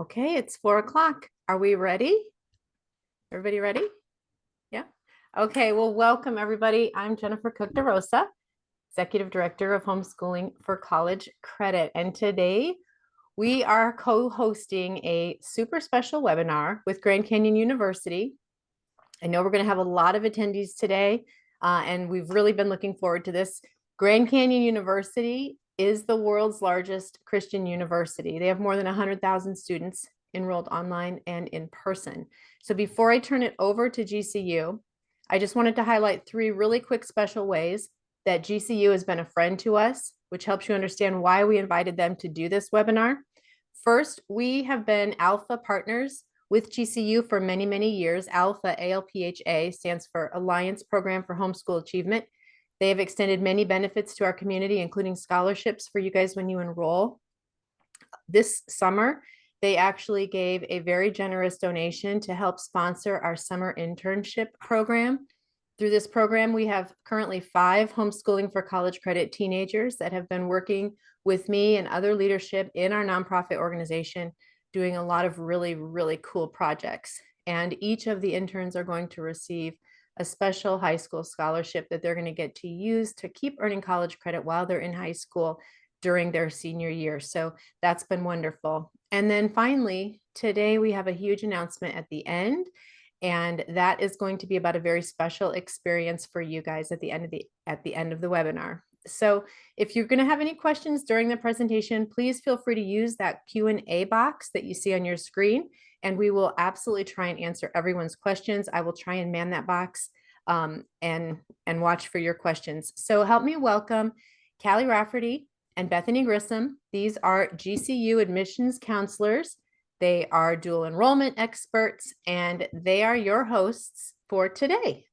Okay, it's 4 o'clock. Are we ready? Everybody ready? Yeah. Okay, well, welcome everybody. I'm Jennifer Cook DeRosa, Executive Director of Homeschooling for College Credit. And today we are co-hosting a super special webinar with Grand Canyon University. I know we're going to have a lot of attendees today, and we've really been looking forward to this. Grand Canyon University is the world's largest Christian university. They have more than 100,000 students enrolled online and in person. So before I turn it over to GCU, I just wanted to highlight three really quick special ways that GCU has been a friend to us, which helps you understand why we invited them to do this webinar. First, we have been alpha partners with GCU for many, many years. Alpha, ALPHA, stands for Alliance Program for Homeschool Achievement. They have extended many benefits to our community, including scholarships for you guys when you enroll. This summer, they actually gave a very generous donation to help sponsor our summer internship program. Through this program, we have currently 5 homeschooling for college credit teenagers that have been working with me and other leadership in our nonprofit organization, doing a lot of really, really cool projects. And each of the interns are going to receive a special high school scholarship that they're going to get to use to keep earning college credit while they're in high school during their senior year. So that's been wonderful. And then finally, today we have a huge announcement at the end, and that is going to be about a very special experience for you guys at the end of the webinar. So if you're going to have any questions during the presentation, please feel free to use that Q&A box that you see on your screen, and we will absolutely try and answer everyone's questions. I will try and man that box and watch for your questions. So help me welcome Callie Rafferty and Bethany Grissom. These are GCU admissions counselors. They are dual enrollment experts, and they are your hosts for today.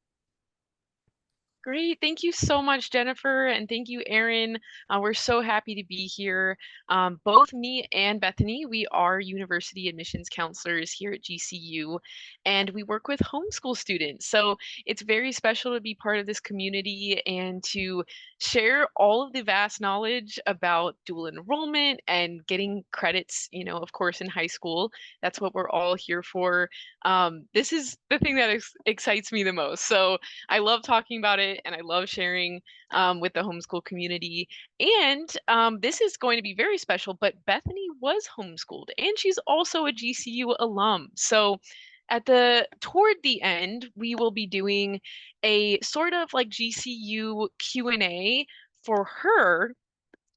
Great. Thank you so much, Jennifer. And thank you, Erin. We're so happy to be here. Both me and Bethany, we are university admissions counselors here at GCU, and we work with homeschool students. So it's very special to be part of this community and to share all of the vast knowledge about dual enrollment and getting credits, of course, in high school. That's what we're all here for. This is the thing that excites me the most. So I love talking about it and I love sharing with the homeschool community. And this is going to be very special, but Bethany was homeschooled and she's also a GCU alum. So toward the end, we will be doing a sort of like GCU Q&A for her.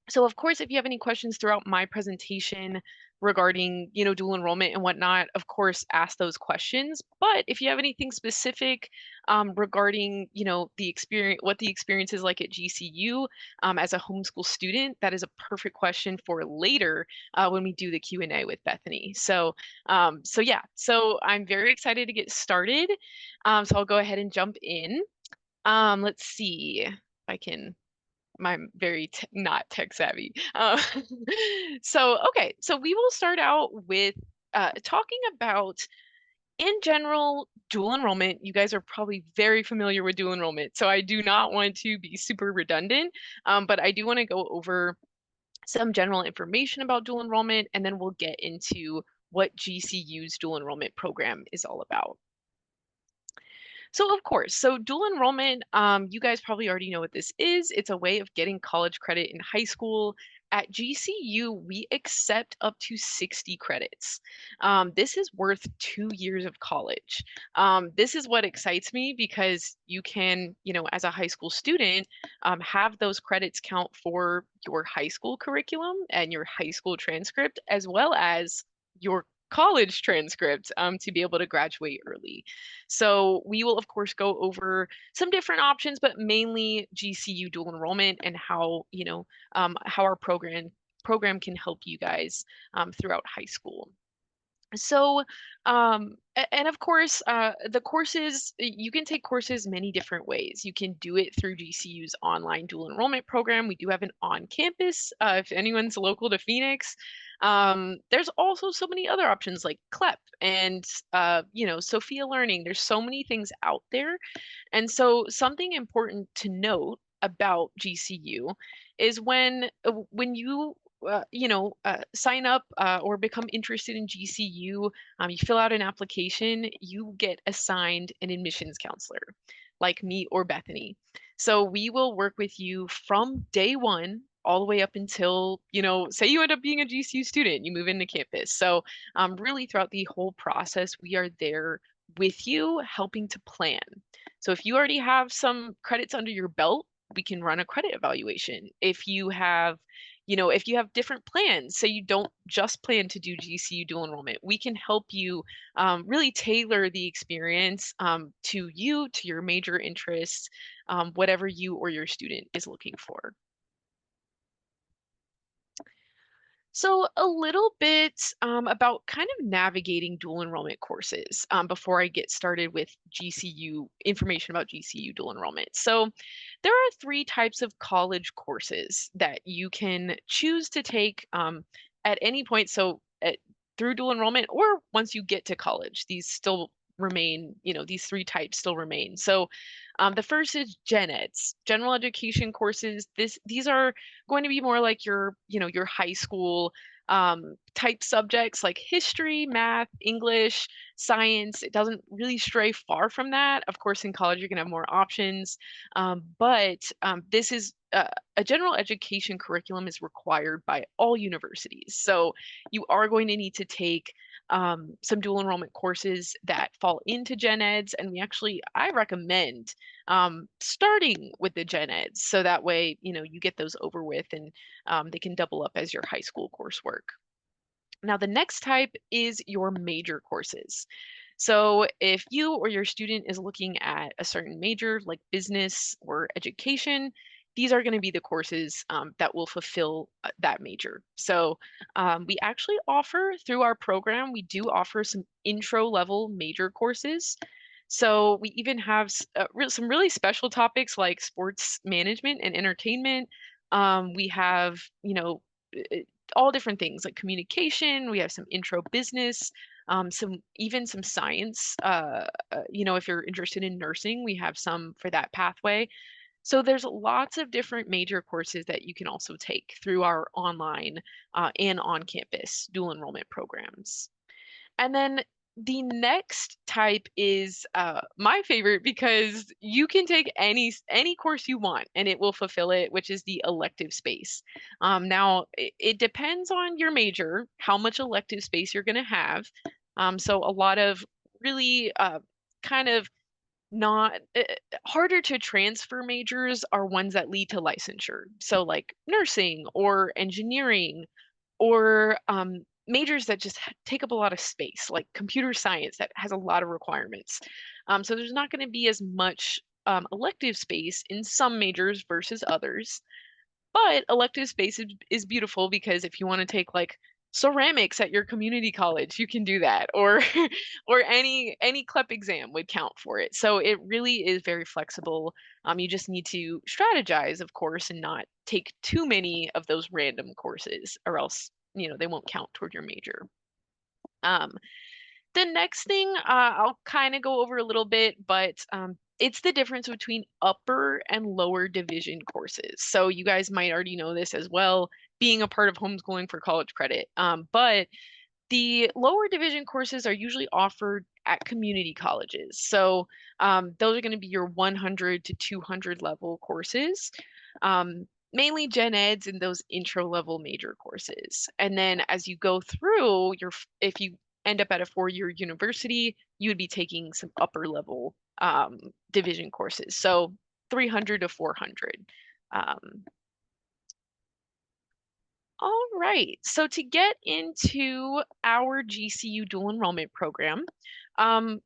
So of course, if you have any questions throughout my presentation regarding, dual enrollment and whatnot, of course, ask those questions. But if you have anything specific regarding, the experience, what the experience is like at GCU as a homeschool student, that is a perfect question for later when we do the Q&A with Bethany. So yeah, so I'm very excited to get started. So I'll go ahead and jump in. Let's see if I can. I'm very not tech savvy. Okay, so we will start out with talking about, in general, dual enrollment. You guys are probably very familiar with dual enrollment, so I do not want to be super redundant, but I do want to go over some general information about dual enrollment, and then we'll get into what GCU's dual enrollment program is all about. So of course, so dual enrollment, you guys probably already know what this is. It's a way of getting college credit in high school. At GCU, we accept up to 60 credits. This is worth 2 years of college. This is what excites me because you can, as a high school student, have those credits count for your high school curriculum and your high school transcript, as well as your college transcript to be able to graduate early. So we will, of course, go over some different options, but mainly GCU dual enrollment and how, how our program can help you guys throughout high school. So, and of course, the courses, you can take courses many different ways. You can do it through GCU's online dual enrollment program. We do have an on-campus, if anyone's local to Phoenix. There's also so many other options like CLEP and, Sophia Learning. There's so many things out there. And so something important to note about GCU is when you sign up or become interested in GCU, you fill out an application, you get assigned an admissions counselor like me or Bethany. So we will work with you from day one all the way up until, say you end up being a GCU student, you move into campus. So really throughout the whole process, we are there with you helping to plan. So if you already have some credits under your belt, we can run a credit evaluation. If you have different plans, say you don't just plan to do GCU dual enrollment, we can help you really tailor the experience to you, to your major interests, whatever you or your student is looking for. So a little bit about kind of navigating dual enrollment courses before I get started with GCU information about GCU dual enrollment. So there are three types of college courses that you can choose to take at any point. So through dual enrollment or once you get to college, these still remain, these three types still remain. So the first is gen eds, general education courses. These are going to be more like your high school type subjects like history, math, English, science. It doesn't really stray far from that. Of course, in college, you're going to have more options. But this is a general education curriculum is required by all universities. So you are going to need to take some dual enrollment courses that fall into gen eds. And I recommend starting with the gen eds. So that way, you get those over with and they can double up as your high school coursework. Now, the next type is your major courses. So if you or your student is looking at a certain major like business or education, these are going to be the courses that will fulfill that major. So we actually offer through our program, we do offer some intro level major courses. So we even have some really special topics like sports management and entertainment. We have, uh, all different things like communication. We have some intro business, some science. If you're interested in nursing, we have some for that pathway. So there's lots of different major courses that you can also take through our online and on-campus dual enrollment programs. And then the next type is my favorite because you can take any course you want and it will fulfill it, which is the elective space. Now, it depends on your major, how much elective space you're going to have. So a lot of really kind of not harder to transfer majors are ones that lead to licensure. So like nursing or engineering or majors that just take up a lot of space, like computer science that has a lot of requirements. So there's not going to be as much elective space in some majors versus others. But elective space is beautiful because if you want to take like ceramics at your community college, you can do that, or or any CLEP exam would count for it. So it really is very flexible. You just need to strategize, of course, and not take too many of those random courses, or else they won't count toward your major. Um, the next thing I'll kind of go over a little bit, but it's the difference between upper and lower division courses. So you guys might already know this as well, being a part of homeschooling for college credit. But the lower division courses are usually offered at community colleges. So those are going to be your 100 to 200 level courses. Mainly gen eds and those intro level major courses. And then as you go through if you end up at a 4-year university, you would be taking some upper level division courses. So 300 to 400. Um, all right. So to get into our GCU dual enrollment program,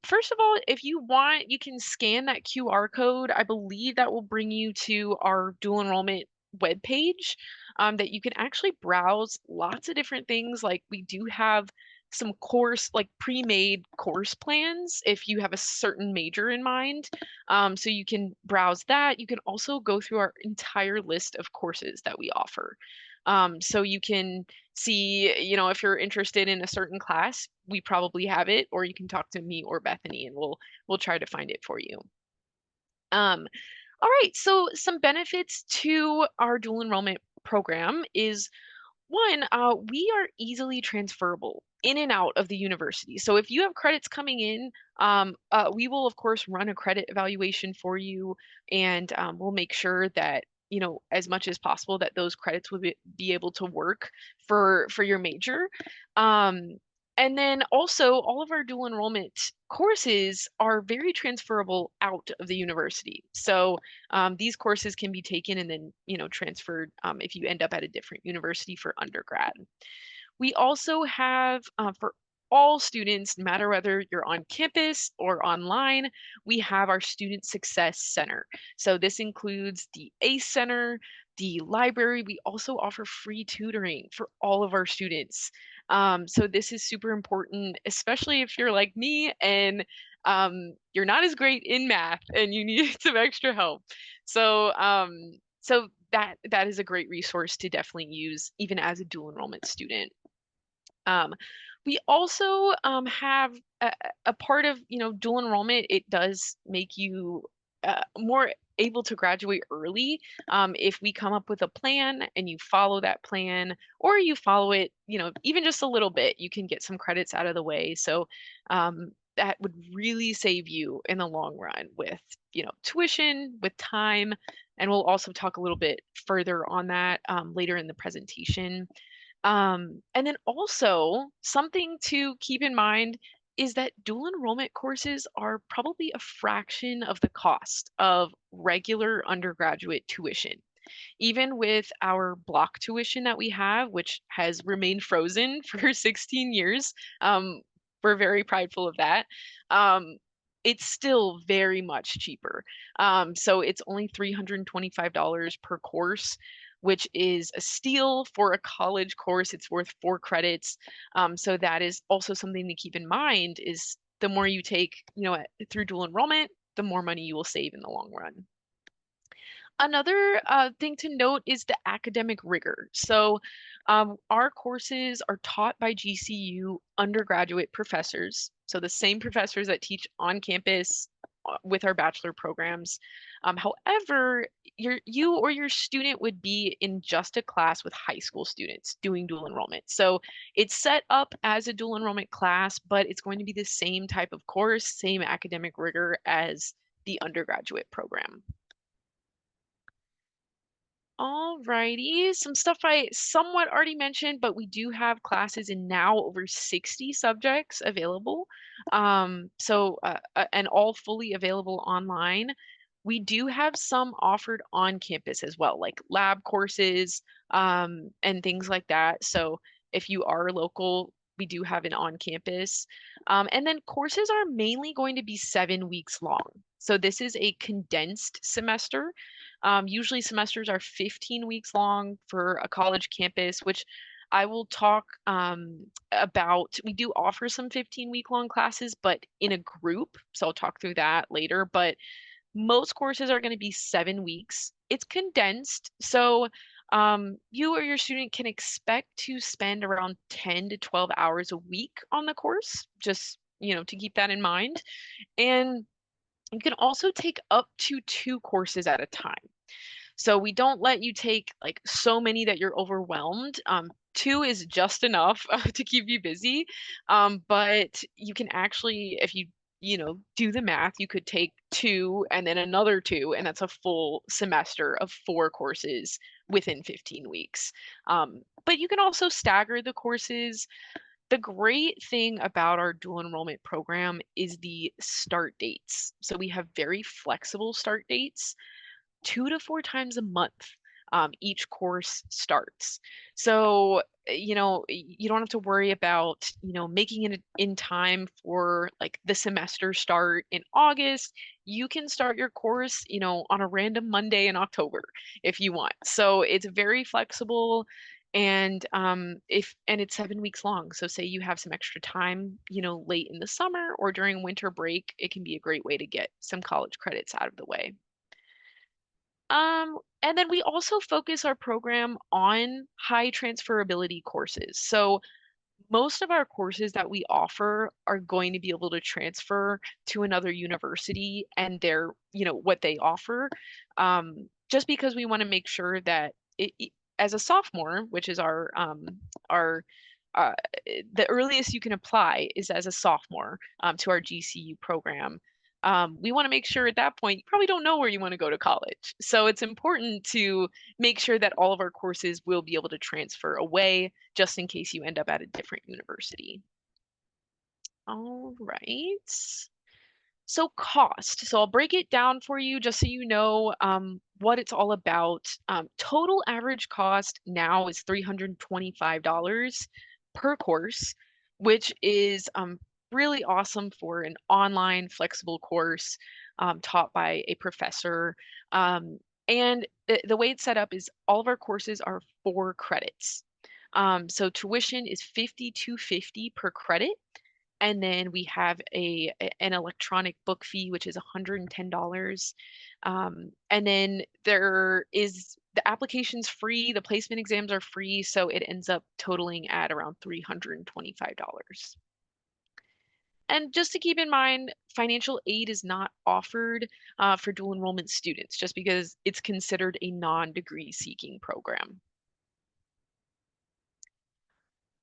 first of all, if you want, you can scan that QR code. I believe that will bring you to our dual enrollment webpage that you can actually browse lots of different things. Like we do have some like pre-made course plans if you have a certain major in mind. So you can browse that. You can also go through our entire list of courses that we offer. So you can see, if you're interested in a certain class, we probably have it, or you can talk to me or Bethany and we'll try to find it for you. All right, so some benefits to our dual enrollment program is One, we are easily transferable in and out of the university. So if you have credits coming in, we will of course run a credit evaluation for you, and we'll make sure that as much as possible that those credits will be able to work for your major. Um, and then also all of our dual enrollment courses are very transferable out of the university. So these courses can be taken and then transferred if you end up at a different university for undergrad. We also have for all students, no matter whether you're on campus or online, we have our Student Success Center. So this includes the ACE Center, the library. We also offer free tutoring for all of our students. So this is super important, especially if you're like me and you're not as great in math and you need some extra help. So that is a great resource to definitely use even as a dual enrollment student. Um, we also have a part of, dual enrollment. It does make you more able to graduate early if we come up with a plan and you follow that plan, or you follow it, even just a little bit, you can get some credits out of the way. So that would really save you in the long run with, tuition, with time. And we'll also talk a little bit further on that later in the presentation. And then also something to keep in mind is that dual enrollment courses are probably a fraction of the cost of regular undergraduate tuition. Even with our block tuition that we have, which has remained frozen for 16 years, we're very prideful of that. Um, it's still very much cheaper. So it's only $325 per course, which is a steal for a college course. It's worth 4 credits. So that is also something to keep in mind is the more you take, through dual enrollment, the more money you will save in the long run. Another thing to note is the academic rigor. So our courses are taught by GCU undergraduate professors. So the same professors that teach on campus with our bachelor programs. However, you or your student would be in just a class with high school students doing dual enrollment. So it's set up as a dual enrollment class, but it's going to be the same type of course, same academic rigor as the undergraduate program. Alrighty, some stuff I somewhat already mentioned, but we do have classes in now over 60 subjects available. And all fully available online. We do have some offered on campus as well, like lab courses, and things like that. So if you are local, we do have it on campus. And then courses are mainly going to be 7 weeks long. So this is a condensed semester. Usually semesters are 15 weeks long for a college campus, which I will talk about. We do offer some 15-week long classes, but in a group. So I'll talk through that later. But most courses are going to be 7 weeks. It's condensed. So you or your student can expect to spend around 10 to 12 hours a week on the course, just, to keep that in mind. And you can also take up to 2 courses at a time. So we don't let you take like so many that you're overwhelmed. 2 is just enough to keep you busy. But you can actually, if you, do the math, you could take 2 and then another 2, and that's a full semester of 4 courses within 15 weeks. But you can also stagger the courses. The great thing about our dual enrollment program is the start dates. So we have very flexible start dates. 2 to 4 times a month, each course starts. So, you don't have to worry about, making it in time for like the semester start in August. You can start your course, on a random Monday in October if you want. So it's very flexible. And it's 7 weeks long. So say you have some extra time, late in the summer or during winter break, it can be a great way to get some college credits out of the way. And then we also focus our program on high transferability courses. So most of our courses that we offer are going to be able to transfer to another university and what they offer, just because we want to make sure that as a sophomore, which is our uh, the earliest you can apply is as a sophomore to our GCU program. We want to make sure at that point you probably don't know where you want to go to college. So it's important to make sure that all of our courses will be able to transfer away just in case you end up at a different university. All right. So cost. So I'll break it down for you just so you know what it's all about. Total average cost now is $325 per course, which is really awesome for an online flexible course taught by a professor. And the way it's set up is all of our courses are 4 credits. So tuition is $52.50 per credit, and then we have an electronic book fee, which is $110. And then there is the application's free, the placement exams are free, so it ends up totaling at around $325. And just to keep in mind, financial aid is not offered for dual enrollment students, just because it's considered a non-degree seeking program.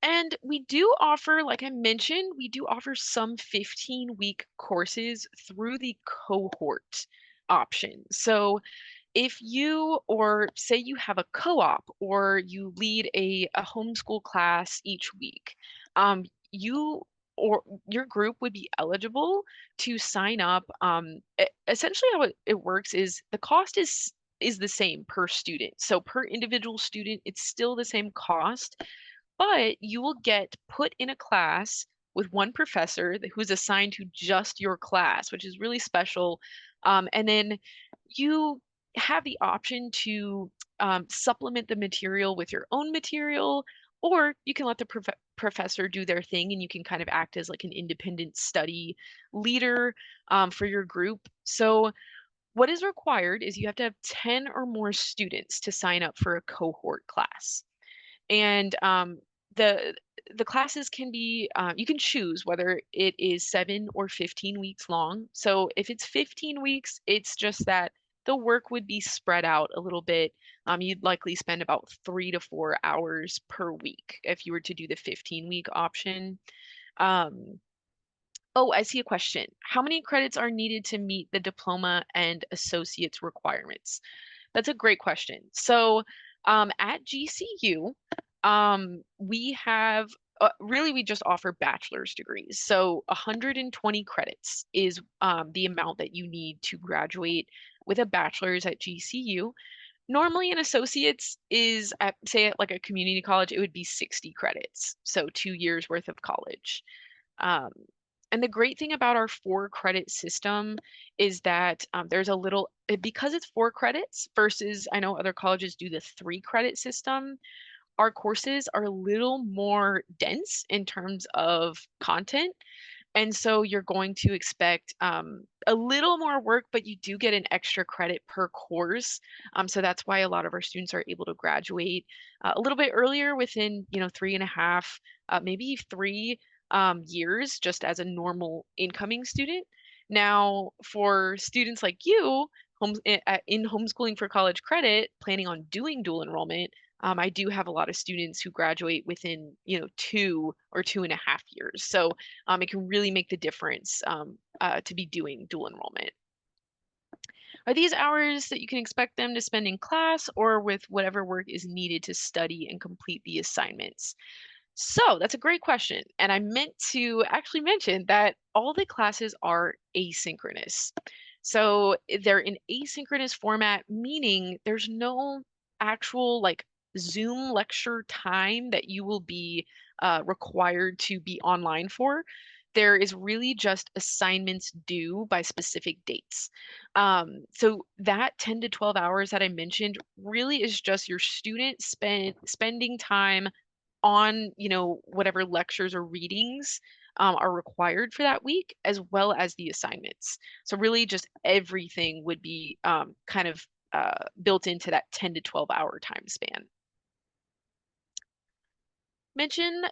And we do offer, like I mentioned, we do offer some 15-week courses through the cohort option. So if you, or say you have a co-op or you lead a homeschool class each week, you or your group would be eligible to sign up. Essentially, how it works is the cost is the same per student. So per individual student, it's still the same cost, but you will get put in a class with one professor who's assigned to just your class, which is really special. And then you have the option to supplement the material with your own material, or you can let the professor do their thing and you can kind of act as like an independent study leader for your group. So what is required is you have to have 10 or more students to sign up for a cohort class. And the the classes can be you can choose whether it is 7 or 15 weeks long. So if it's 15 weeks, it's just that the work would be spread out a little bit. You'd likely spend about 3 to 4 hours per week if you were to do the 15-week option. Um, oh, I see a question. How many credits are needed to meet the diploma and associate's requirements? That's a great question. So at GCU, we have really we just offer bachelor's degrees. So 120 credits is the amount that you need to graduate with a bachelor's at GCU. Normally, an associate's is at, say, at like a community college, it would be 60 credits. So 2 years worth of college. Um, and the great thing about our 4 credit system is that there's a little, because it's 4 credits versus I know other colleges do the 3 credit system, our courses are a little more dense in terms of content. And so you're going to expect a little more work, but you do get an extra credit per course. So that's why a lot of our students are able to graduate a little bit earlier within, 3.5, maybe 3 years, just as a normal incoming student. Now, for students like you, in homeschooling for college credit, planning on doing dual enrollment, I do have a lot of students who graduate within, 2 or 2.5 years. So it can really make the difference to be doing dual enrollment. Are these hours that you can expect them to spend in class or with whatever work is needed to study and complete the assignments? So that's a great question. And I meant to actually mention that all the classes are asynchronous. So they're in asynchronous format, meaning there's no actual like Zoom lecture time that you will be required to be online for. There is really just assignments due by specific dates. So that 10 to 12 hours that I mentioned really is just your student spending time on, whatever lectures or readings are required for that week, as well as the assignments. So really just everything would be kind of built into that 10 to 12 hour time span. Mention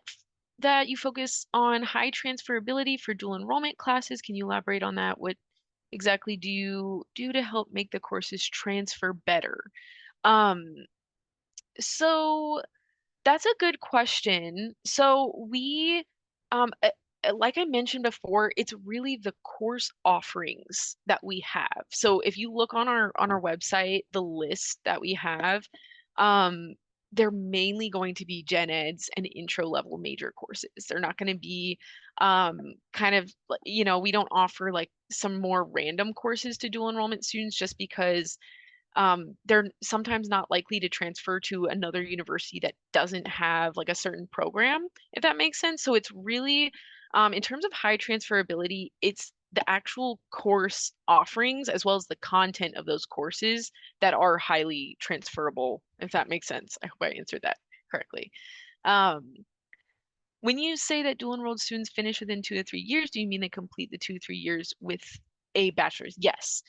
that you focus on high transferability for dual enrollment classes. Can you elaborate on that? What exactly do you do to help make the courses transfer better? Um, So that's a good question. So like I mentioned before, it's really the course offerings that we have. So if you look on our website, the list that we have, um, they're mainly going to be gen eds and intro level major courses. They're not going to be kind of, we don't offer like some more random courses to dual enrollment students just because they're sometimes not likely to transfer to another university that doesn't have like a certain program, if that makes sense. So it's really, in terms of high transferability, it's the actual course offerings as well as the content of those courses that are highly transferable, if that makes sense. I hope I answered that correctly. Um, when you say that dual enrolled students finish within 2 to 3 years, do you mean they complete the 2 to 3 years with a bachelor's? Yes.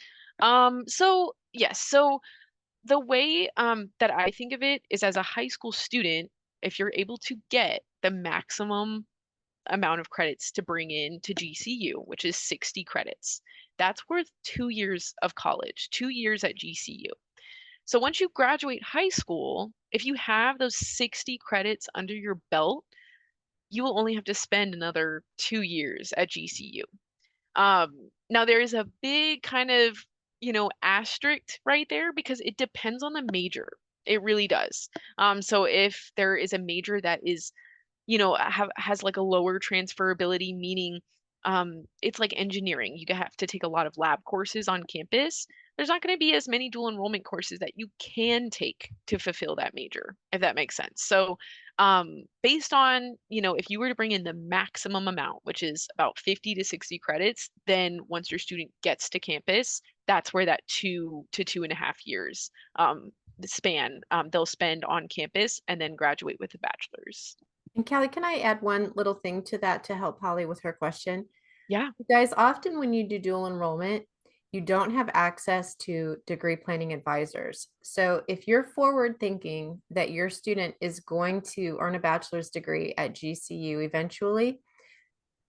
So the way that I think of it is as a high school student, if you're able to get the maximum amount of credits to bring in to GCU, which is 60 credits, that's worth 2 years of college, 2 years at GCU. So once you graduate high school, if you have those 60 credits under your belt, you will only have to spend another 2 years at GCU. Now there is a big kind of, asterisk right there because it depends on the major. It really does. So if there is a major that is has like a lower transferability, meaning it's like engineering. You have to take a lot of lab courses on campus. There's not going to be as many dual enrollment courses that you can take to fulfill that major, if that makes sense. So based on, if you were to bring in the maximum amount, which is about 50 to 60 credits, then once your student gets to campus, that's where that 2 to 2.5 years span they'll spend on campus and then graduate with a bachelor's. And Callie, can I add one little thing to that to help Holly with her question? Yeah. You guys, often when you do dual enrollment, you don't have access to degree planning advisors. So if you're forward thinking that your student is going to earn a bachelor's degree at GCU eventually,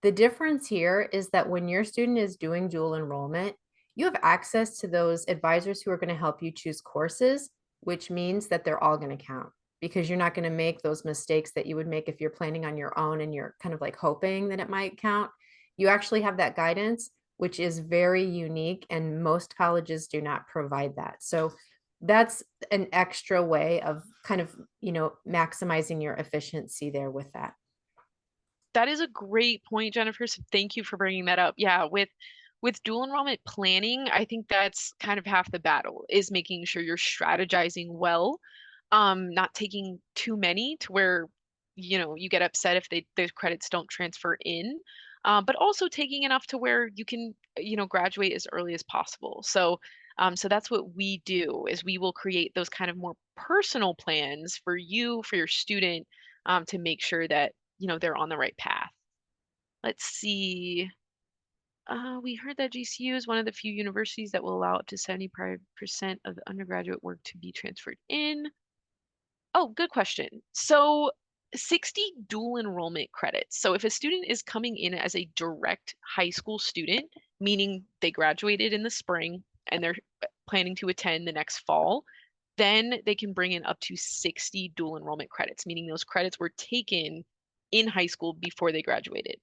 the difference here is that when your student is doing dual enrollment, you have access to those advisors who are going to help you choose courses, which means that they're all going to count because you're not going to make those mistakes that you would make if you're planning on your own and you're kind of like hoping that it might count. You actually have that guidance, which is very unique, and most colleges do not provide that. So that's an extra way of kind of, maximizing your efficiency there with that. That is a great point, Jennifer. So thank you for bringing that up. Yeah, with dual enrollment planning, I think that's kind of half the battle is making sure you're strategizing well, not taking too many to where, you get upset if the credits don't transfer in, but also taking enough to where you can, graduate as early as possible. So that's what we do is we will create those kind of more personal plans for you, for your student, to make sure that they're on the right path. Let's see. We heard that GCU is one of the few universities that will allow up to 75% of the undergraduate work to be transferred in. Oh, good question. So 60 dual enrollment credits. So if a student is coming in as a direct high school student, meaning they graduated in the spring and they're planning to attend the next fall, then they can bring in up to 60 dual enrollment credits, meaning those credits were taken in high school before they graduated.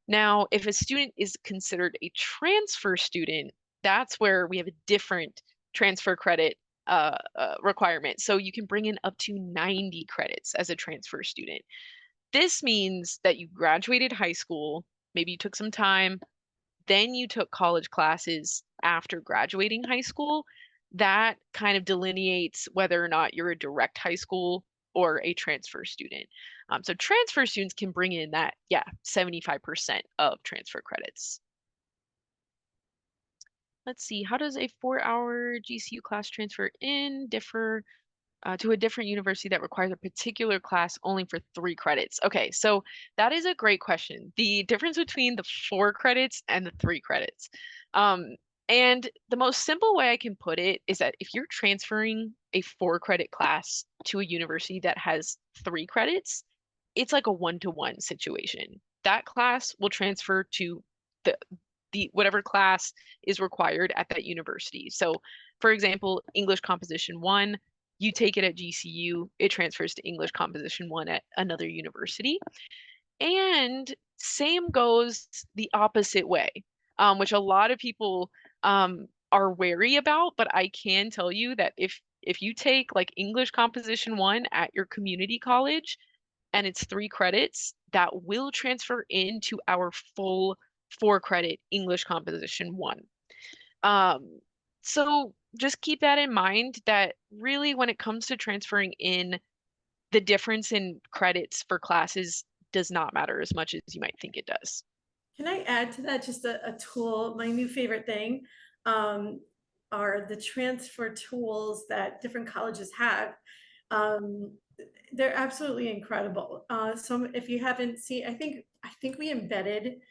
Now, if a student is considered a transfer student, that's where we have a different transfer credit requirement. So you can bring in up to 90 credits as a transfer student. This means that you graduated high school, maybe you took some time, then you took college classes after graduating high school. That kind of delineates whether or not you're a direct high school or a transfer student. So transfer students can bring in that, yeah, 75% of transfer credits. Let's see, how does a 4-hour GCU class transfer in differ to a different university that requires a particular class only for 3 credits? Okay, so that is a great question. The difference between the 4 credits and the 3 credits. And the most simple way I can put it is that if you're transferring a 4 credit class to a university that has 3 credits, it's like a one-to-one situation. That class will transfer to the the whatever class is required at that university. So, for example, English Composition 1, You take it at GCU, it transfers to English Composition 1 at another university. And same goes the opposite way, which a lot of people are wary about, but I can tell you that if you take like English Composition 1 at your community college and it's 3 credits, that will transfer into our full 4 credit English Composition 1. Um, so just keep that in mind that really when it comes to transferring in, the difference in credits for classes does not matter as much as you might think it does. Can I add to that just a tool? My new favorite thing um, are the transfer tools that different colleges have. Um, they're absolutely incredible. So if you haven't seen, I think we embedded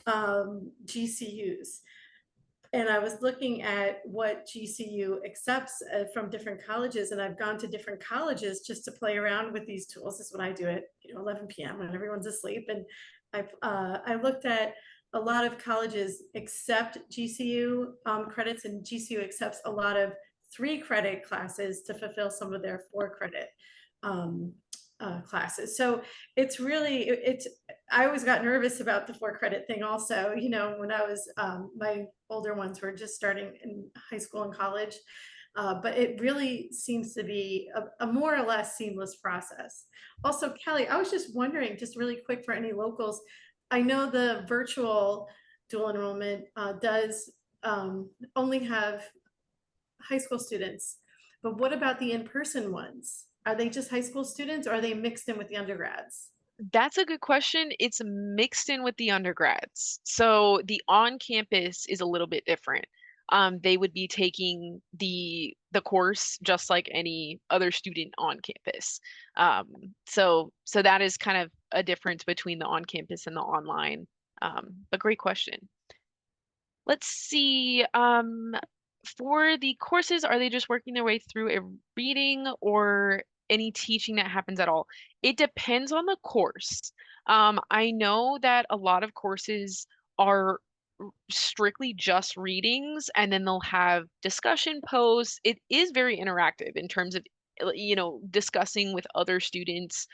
GCUs. And I was looking at what GCU accepts from different colleges, and I've gone to different colleges just to play around with these tools. This is what I do at 11 p.m. when everyone's asleep, and I looked at a lot of colleges accept GCU credits, and GCU accepts a lot of 3 credit classes to fulfill some of their 4 credit um, classes. So it's really it's I always got nervous about the 4 credit thing also, when I was my older ones were just starting in high school and college. But it really seems to be a more or less seamless process. Also, Kelly, I was just wondering, just really quick for any locals, I know the virtual dual enrollment does only have high school students, but what about the in-person ones? Are they just high school students, or are they mixed in with the undergrads? That's a good question. It's mixed in with the undergrads. So the on-campus is a little bit different. They would be taking the course just like any other student on campus. So that is kind of a difference between the on-campus and the online. But great question. Let's see. For the courses, are they just working their way through a reading or any teaching that happens at all? It depends on the course. I know that a lot of courses are strictly just readings, and then they'll have discussion posts. It is very interactive in terms of, discussing with other students.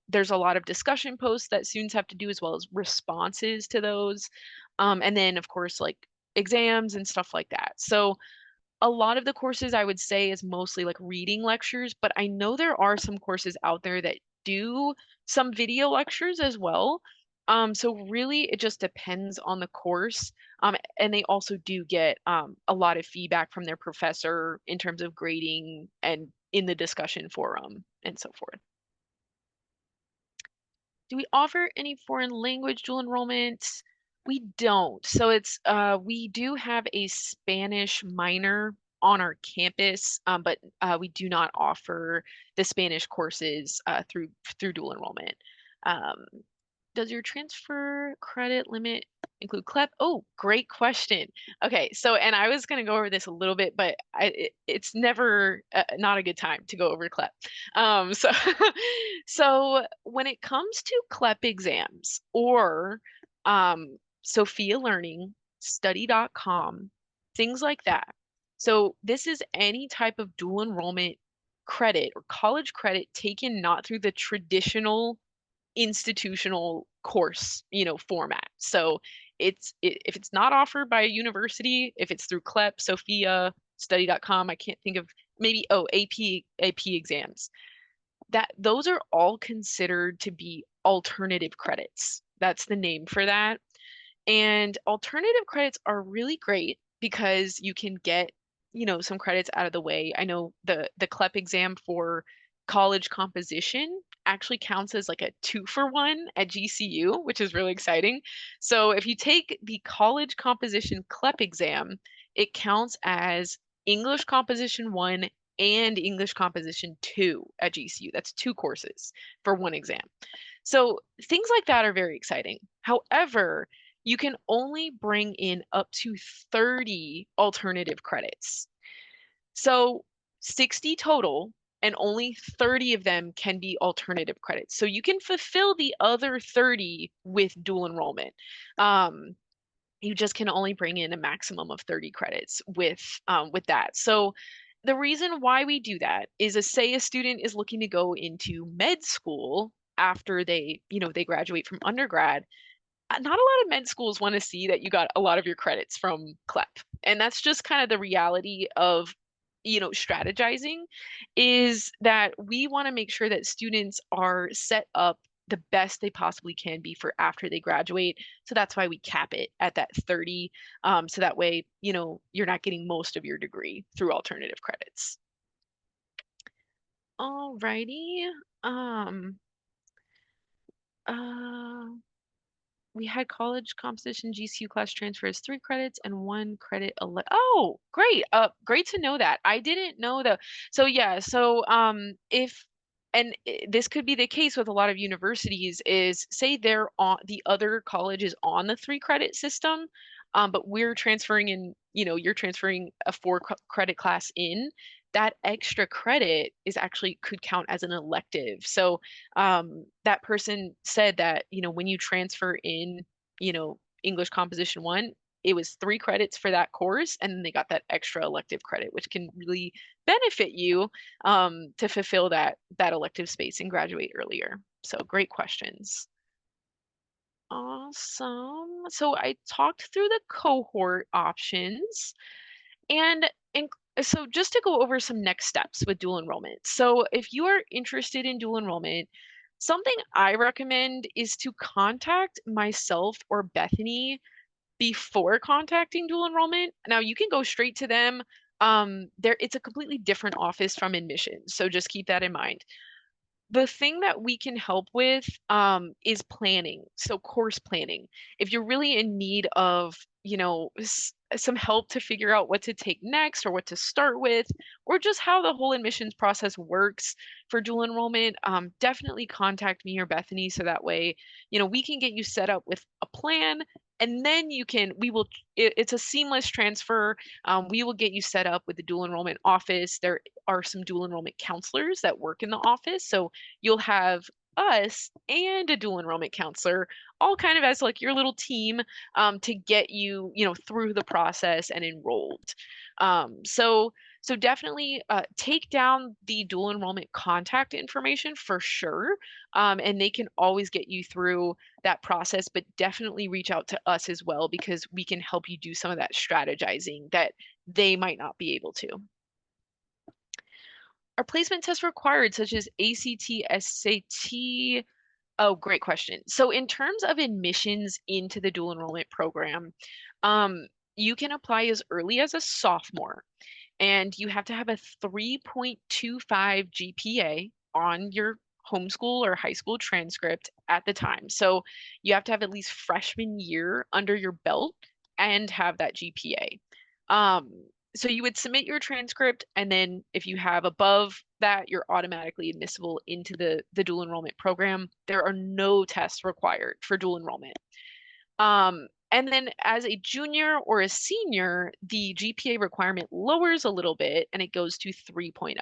There's a lot of discussion posts that students have to do as well as responses to those. And then, of course, like exams and stuff like that. So a lot of the courses I would say is mostly like reading lectures, but I know there are some courses out there that do some video lectures as well. So really it just depends on the course. And they also do get a lot of feedback from their professor in terms of grading and in the discussion forum and so forth. Do we offer any foreign language dual enrollment? We don't. So we do have a Spanish minor on our campus, but we do not offer the Spanish courses through dual enrollment. Um, does your transfer credit limit include CLEP? Oh, great question. Okay, so and I was going to go over this a little bit, but it's never not a good time to go over CLEP. So so when it comes to CLEP exams or Sophia Learning, study.com, things like that. So this is any type of dual enrollment credit or college credit taken not through the traditional institutional course, format. So if it's not offered by a university, if it's through CLEP, Sophia, study.com, I can't think of maybe AP exams. Those are all considered to be alternative credits. That's the name for that. And alternative credits are really great because you can get, some credits out of the way. I know the CLEP exam for college composition actually counts as like a 2-for-1 at GCU, which is really exciting. So if you take the college composition CLEP exam, it counts as English Composition 1 and English Composition 2 at GCU. That's 2 courses for 1 exam. So things like that are very exciting. However, you can only bring in up to 30 alternative credits. So 60 total, and only 30 of them can be alternative credits. So you can fulfill the other 30 with dual enrollment. You just can only bring in a maximum of 30 credits with that. So the reason why we do that is say a student is looking to go into med school after they, they graduate from undergrad. Not a lot of med schools want to see that you got a lot of your credits from CLEP. And that's just kind of the reality of, strategizing, is that we want to make sure that students are set up the best they possibly can be for after they graduate. So that's why we cap it at that 30. So that way, you're not getting most of your degree through alternative credits. Alrighty. We had college composition GCU class transfers 3 credits and 1 credit. Oh, great. Great to know that. I didn't know that. So yeah, so this could be the case with a lot of universities, is say they're on the other college is on the 3 credit system, but we're transferring in, you're transferring a 4 credit class in. That extra credit is actually could count as an elective. So that person said that, when you transfer in, English Composition 1, it was 3 credits for that course, and then they got that extra elective credit, which can really benefit you to fulfill that elective space and graduate earlier. So great questions. Awesome. So I talked through the cohort options, and so just to go over some next steps with dual enrollment. So if you are interested in dual enrollment, something I recommend is to contact myself or Bethany before contacting dual enrollment. Now you can go straight to them. It's a completely different office from admissions, so just keep that in mind. The thing that we can help with is planning. So course planning. If you're really in need of, some help to figure out what to take next or what to start with, or just how the whole admissions process works for dual enrollment, definitely contact me or Bethany, so that way, we can get you set up with a plan, and then it's a seamless transfer. We will get you set up with the dual enrollment office. There are some dual enrollment counselors that work in the office. So you'll have us and a dual enrollment counselor all kind of as like your little team to get you, through the process and enrolled. So definitely take down the dual enrollment contact information for sure. And they can always get you through that process, but definitely reach out to us as well, because we can help you do some of that strategizing that they might not be able to. Are placement tests required, such as ACT, SAT? Oh, great question. So in terms of admissions into the dual enrollment program, you can apply as early as a sophomore, and you have to have a 3.25 GPA on your homeschool or high school transcript at the time. So you have to have at least freshman year under your belt and have that GPA. So you would submit your transcript, and then if you have above that, you're automatically admissible into the dual enrollment program. There are no tests required for dual enrollment. And then as a junior or a senior, the GPA requirement lowers a little bit and it goes to 3.0.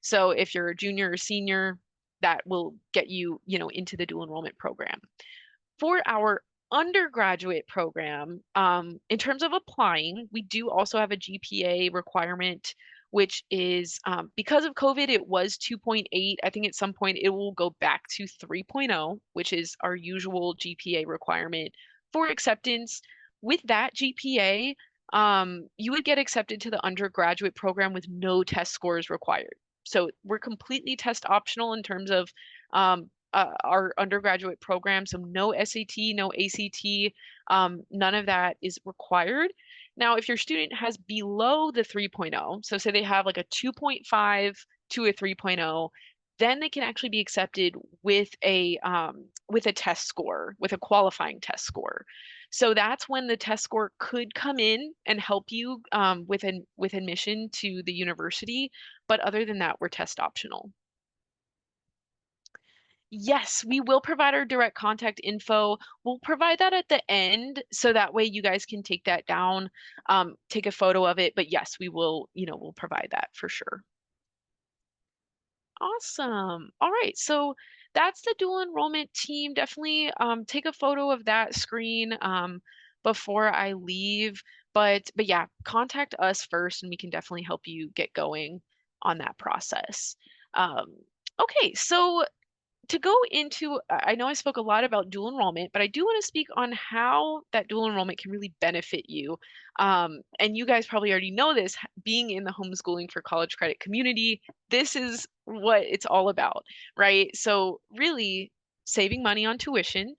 So if you're a junior or senior, that will get you, into the dual enrollment program. For our undergraduate program, in terms of applying, we do also have a GPA requirement, which is because of COVID, it was 2.8. I think at some point it will go back to 3.0, which is our usual GPA requirement for acceptance. With that GPA, you would get accepted to the undergraduate program with no test scores required. So we're completely test optional in terms of our undergraduate program. So no SAT, no ACT, none of that is required. Now, if your student has below the 3.0, so say they have like a 2.5 to a 3.0, then they can actually be accepted with a test score, with a qualifying test score. So that's when the test score could come in and help you with admission to the university. But other than that, we're test optional. Yes, we will provide our direct contact info. We'll provide that at the end, so that way you guys can take that down, take a photo of it. But yes, we will, we'll provide that for sure. Awesome. All right, so that's the dual enrollment team. Definitely take a photo of that screen before I leave. But yeah, contact us first and we can definitely help you get going on that process. Um, okay, so to go into, I know I spoke a lot about dual enrollment, but I do want to speak on how that dual enrollment can really benefit you. And you guys probably already know this, being in the homeschooling for college credit community, this is what it's all about, right? So really saving money on tuition,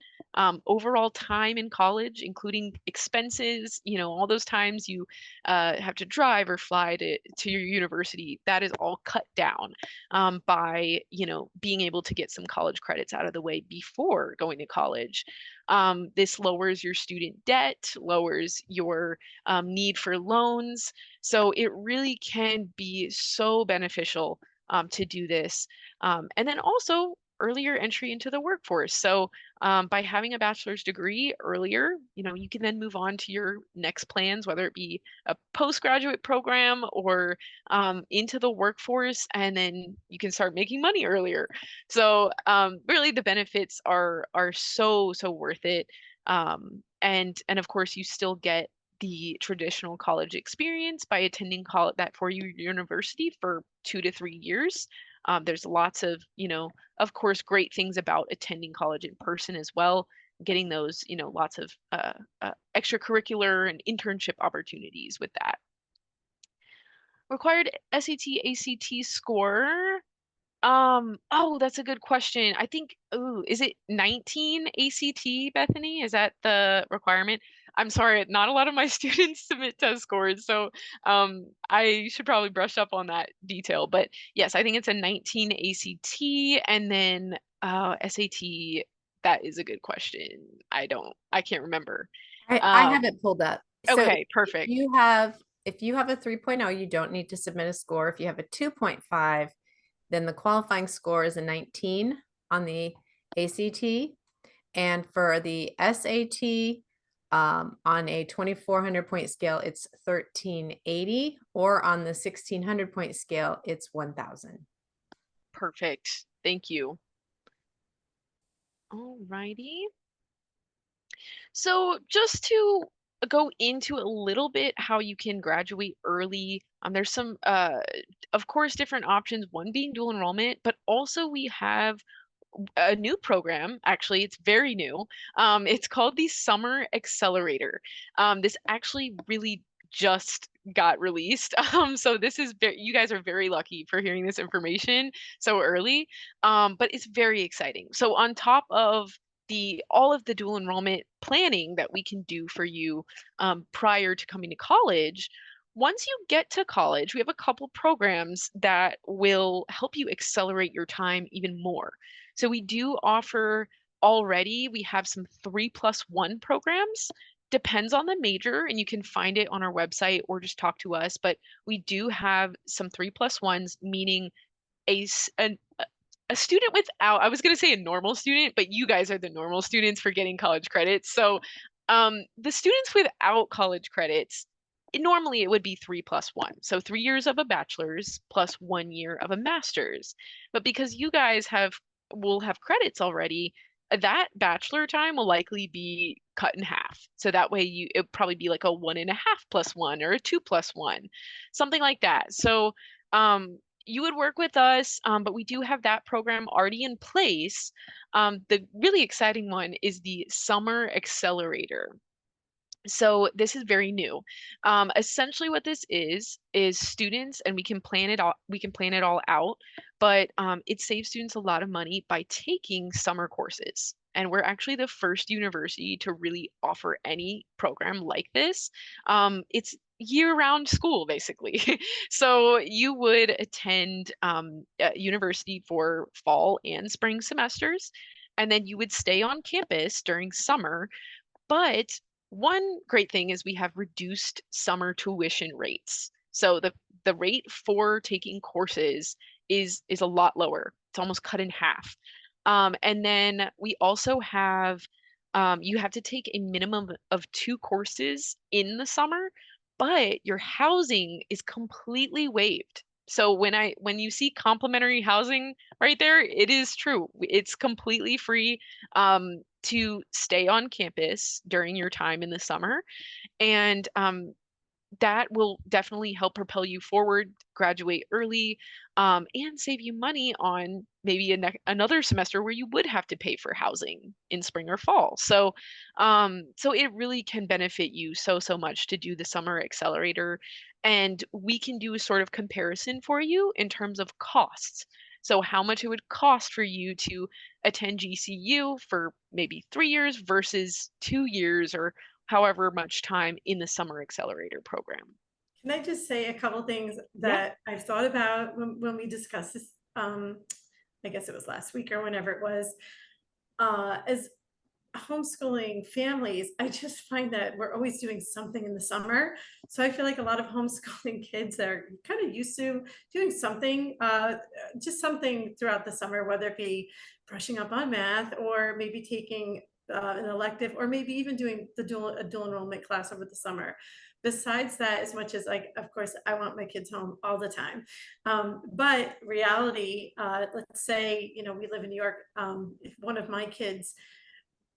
overall time in college, including expenses, all those times you have to drive or fly to your university, that is all cut down by being able to get some college credits out of the way before going to college. This lowers your student debt, lowers your need for loans. So it really can be so beneficial to do this. And then also earlier entry into the workforce. So by having a bachelor's degree earlier, you can then move on to your next plans, whether it be a postgraduate program or into the workforce, and then you can start making money earlier. So really the benefits are so worth it. And of course you still get the traditional college experience by attending college, that four-year university for 2 to 3 years. There's lots of course, great things about attending college in person as well, getting those, lots of extracurricular and internship opportunities with that. Required SAT, ACT score. Oh, that's a good question. I think, is it 19 ACT, Bethany? Is that the requirement? I'm sorry, not a lot of my students submit test scores, so I should probably brush up on that detail. But yes, I think it's a 19 ACT, and then SAT, that is a good question. I can't remember. I have it pulled up. So Okay, if perfect. you have a 3.0, you don't need to submit a score. If you have a 2.5, then the qualifying score is a 19 on the ACT. And for the SAT, on a 2,400 point scale, it's 1,380, or on the 1,600 point scale, it's 1,000. Perfect. Thank you. All righty. So just to go into a little bit how you can graduate early, there's some, of course, different options, one being dual enrollment, but also we have a new program. Actually, it's very new. It's called the Summer Accelerator. This actually really just got released. So this is you guys are very lucky for hearing this information so early. But it's very exciting. So on top of all of the dual enrollment planning that we can do for you prior to coming to college, once you get to college, we have a couple programs that will help you accelerate your time even more. So we do offer we have some 3+1 programs. Depends on the major, and you can find it on our website or just talk to us. But we do have some 3+1s, meaning a student without, I was going to say a normal student, but you guys are the normal students for getting college credits. So the students without college credits, normally it would be 3+1. So 3 years of a bachelor's plus 1 year of a master's. But because you guys will have credits already, that bachelor time will likely be cut in half. So that way it'd probably be like a 1.5+1 or a 2+1, something like that. So you would work with us, but we do have that program already in place. The really exciting one is the Summer Accelerator. So this is very new. Essentially what this is students, and we can plan it all out, but it saves students a lot of money by taking summer courses. And we're actually the first university to really offer any program like this. It's year-round school, basically. So you would attend university for fall and spring semesters, and then you would stay on campus during summer. But one great thing is we have reduced summer tuition rates. So the rate for taking courses is a lot lower. It's almost cut in half. And then we also have you have to take a minimum of 2 courses in the summer, but your housing is completely waived. So when you see complimentary housing right there, it is true. It's completely free. to stay on campus during your time in the summer. And that will definitely help propel you forward, graduate early, and save you money on maybe another semester where you would have to pay for housing in spring or fall. So it really can benefit you so much to do the summer accelerator. And we can do a sort of comparison for you in terms of costs. So how much it would cost for you to attend GCU for maybe 3 years versus 2 years, or however much time in the summer accelerator program. Can I just say a couple things Yeah. that I've thought about when we discussed this? I guess it was last week or whenever it was. As homeschooling families, I just find that we're always doing something in the summer. So I feel like a lot of homeschooling kids are kind of used to doing something, just something throughout the summer, whether it be brushing up on math or maybe taking an elective, or maybe even doing a dual enrollment class over the summer. Besides that, as much as, like, of course, I want my kids home all the time. But reality, let's say, we live in New York. If one of my kids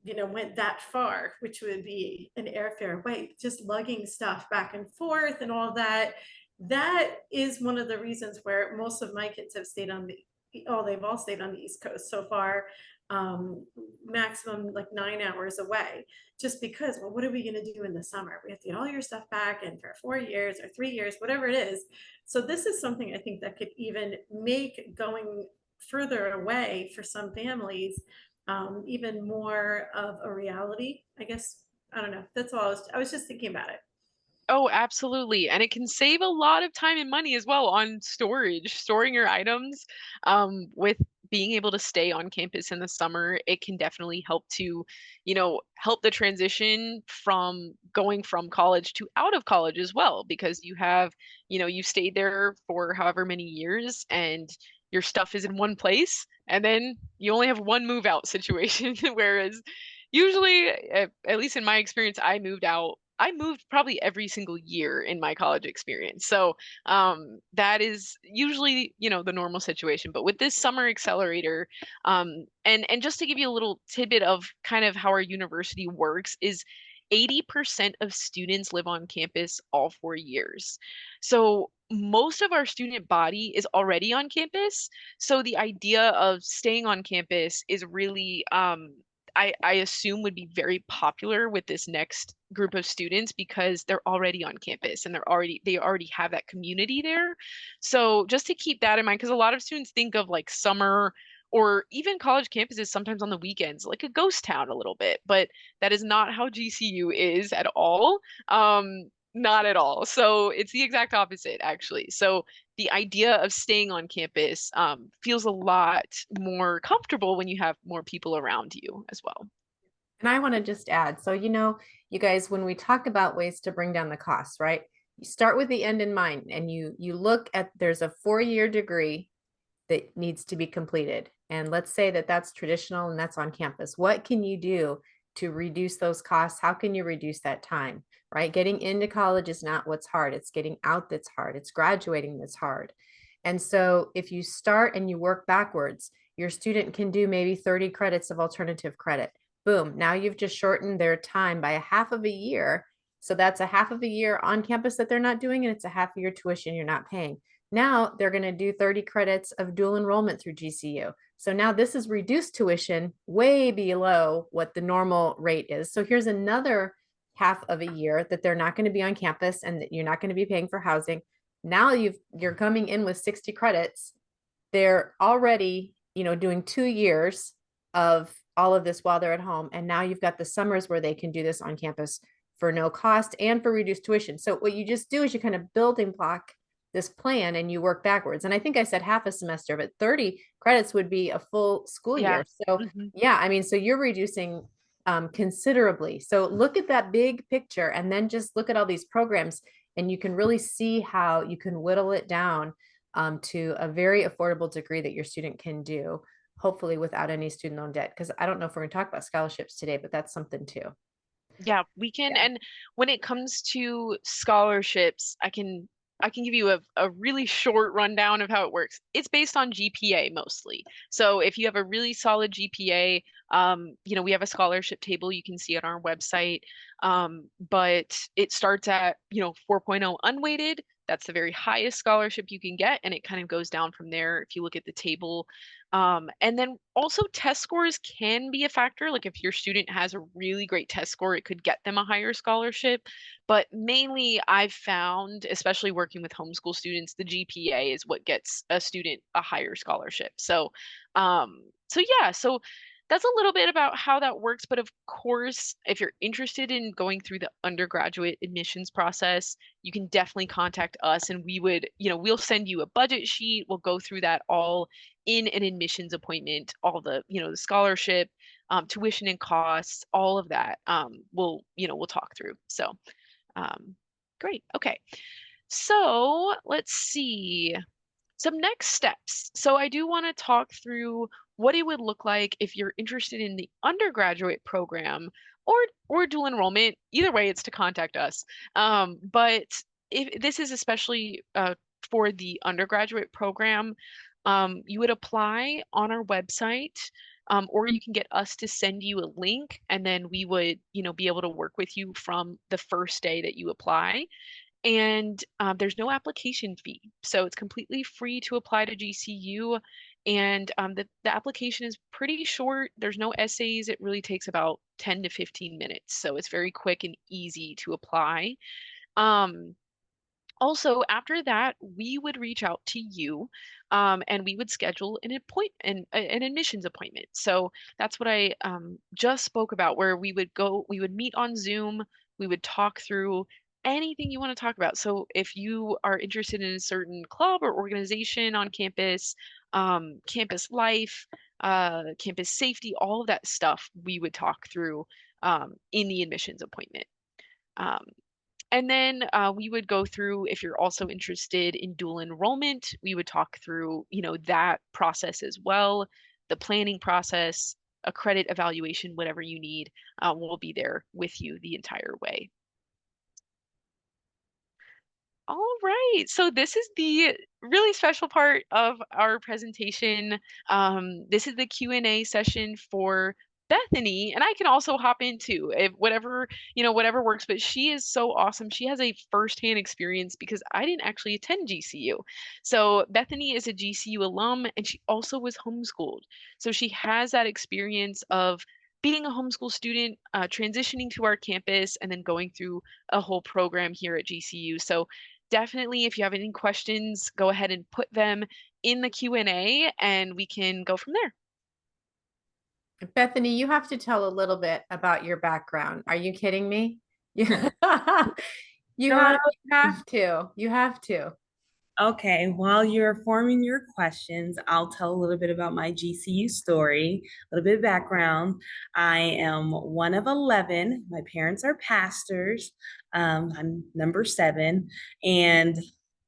went that far, which would be an airfare away, just lugging stuff back and forth and all that. That is one of the reasons where most of my kids have stayed on they've all stayed on the East Coast so far, maximum like 9 hours away, just because, well, what are we going to do in the summer? We have to get all your stuff back, and for 4 years or 3 years, whatever it is. So this is something I think that could even make going further away for some families even more of a reality, I guess. I don't know. That's all I was just thinking about it. Oh, absolutely. And it can save a lot of time and money as well on storing your items. With being able to stay on campus in the summer, it can definitely help to, help the transition from going from college to out of college as well, because you stayed there for however many years and your stuff is in one place, and then you only have one move out situation. Whereas usually, at least in my experience, I moved probably every single year in my college experience. So that is usually, the normal situation. But with this summer accelerator, and just to give you a little tidbit of kind of how our university works, is 80% of students live on campus all 4 years. So most of our student body is already on campus. So the idea of staying on campus is really, I assume, would be very popular with this next group of students, because they're already on campus and they already have that community there. So just to keep that in mind, because a lot of students think of like summer or even college campuses sometimes on the weekends like a ghost town a little bit, but that is not how GCU is at all. Not at all. So it's the exact opposite, actually. So the idea of staying on campus feels a lot more comfortable when you have more people around you as well. And I want to just add, so, you guys, when we talk about ways to bring down the costs, right? You start with the end in mind, and you look at, there's a 4-year degree that needs to be completed. And let's say that that's traditional and that's on campus. What can you do to reduce those costs? How can you reduce that time, right? Getting into college is not what's hard. It's getting out that's hard. It's graduating that's hard. And so if you start and you work backwards, your student can do maybe 30 credits of alternative credit. Boom, now you've just shortened their time by a half of a year. So that's a half of a year on campus that they're not doing, and it's a half of your tuition you're not paying. Now they're going to do 30 credits of dual enrollment through GCU. So now this is reduced tuition way below what the normal rate is. So here's another half of a year that they're not going to be on campus and that you're not going to be paying for housing. Now you're coming in with 60 credits. They're already, doing 2 years of all of this while they're at home. And now you've got the summers where they can do this on campus for no cost and for reduced tuition. So what you just do is you kind of building block this plan and you work backwards. And I think I said half a semester, but 30 credits would be a full school year. So yeah, I mean, so you're reducing considerably. So look at that big picture and then just look at all these programs, and you can really see how you can whittle it down to a very affordable degree that your student can do, hopefully without any student loan debt. Because I don't know if we're going to talk about scholarships today, but that's something too. Yeah, we can. Yeah. And when it comes to scholarships, I can I can give you a really short rundown of how it works. It's based on GPA mostly. So if you have a really solid GPA, we have a scholarship table you can see on our website. But it starts at, 4.0 unweighted. That's the very highest scholarship you can get, and it kind of goes down from there if you look at the table. And then also test scores can be a factor. Like if your student has a really great test score, it could get them a higher scholarship. But mainly I've found, especially working with homeschool students, the GPA is what gets a student a higher scholarship. So that's a little bit about how that works. But of course, if you're interested in going through the undergraduate admissions process, you can definitely contact us, and we'll send you a budget sheet. We'll go through that all in an admissions appointment, all the scholarship, tuition and costs, all of that. We'll talk through. So, great. Okay. So let's see some next steps. So I do want to talk through what it would look like if you're interested in the undergraduate program or dual enrollment. Either way, it's to contact us. But if this is especially for the undergraduate program, you would apply on our website. Or you can get us to send you a link, and then we would, be able to work with you from the first day that you apply. And there's no application fee. So it's completely free to apply to GCU. And the application is pretty short. There's no essays. It really takes about 10 to 15 minutes. So it's very quick and easy to apply. Also, after that, we would reach out to you, and we would schedule an admissions appointment. So that's what I just spoke about, where we would meet on Zoom, we would talk through anything you want to talk about. So if you are interested in a certain club or organization on campus, campus life, campus safety, all of that stuff, we would talk through in the admissions appointment. And then we would go through, if you're also interested in dual enrollment, we would talk through, that process as well, the planning process, a credit evaluation, whatever you need. We'll be there with you the entire way. All right, so this is the really special part of our presentation. This is the Q&A session for Bethany, and I can also hop into if whatever works, but she is so awesome. She has a firsthand experience because I didn't actually attend GCU. So Bethany is a GCU alum, and she also was homeschooled. So she has that experience of being a homeschool student, transitioning to our campus, and then going through a whole program here at GCU. So definitely, if you have any questions, go ahead and put them in the Q&A, and we can go from there. Bethany, you have to tell a little bit about your background. Are you kidding me? You have to. You have to. Okay, while you're forming your questions, I'll tell a little bit about my GCU story, a little bit of background. I am one of 11. My parents are pastors. I'm number 7, and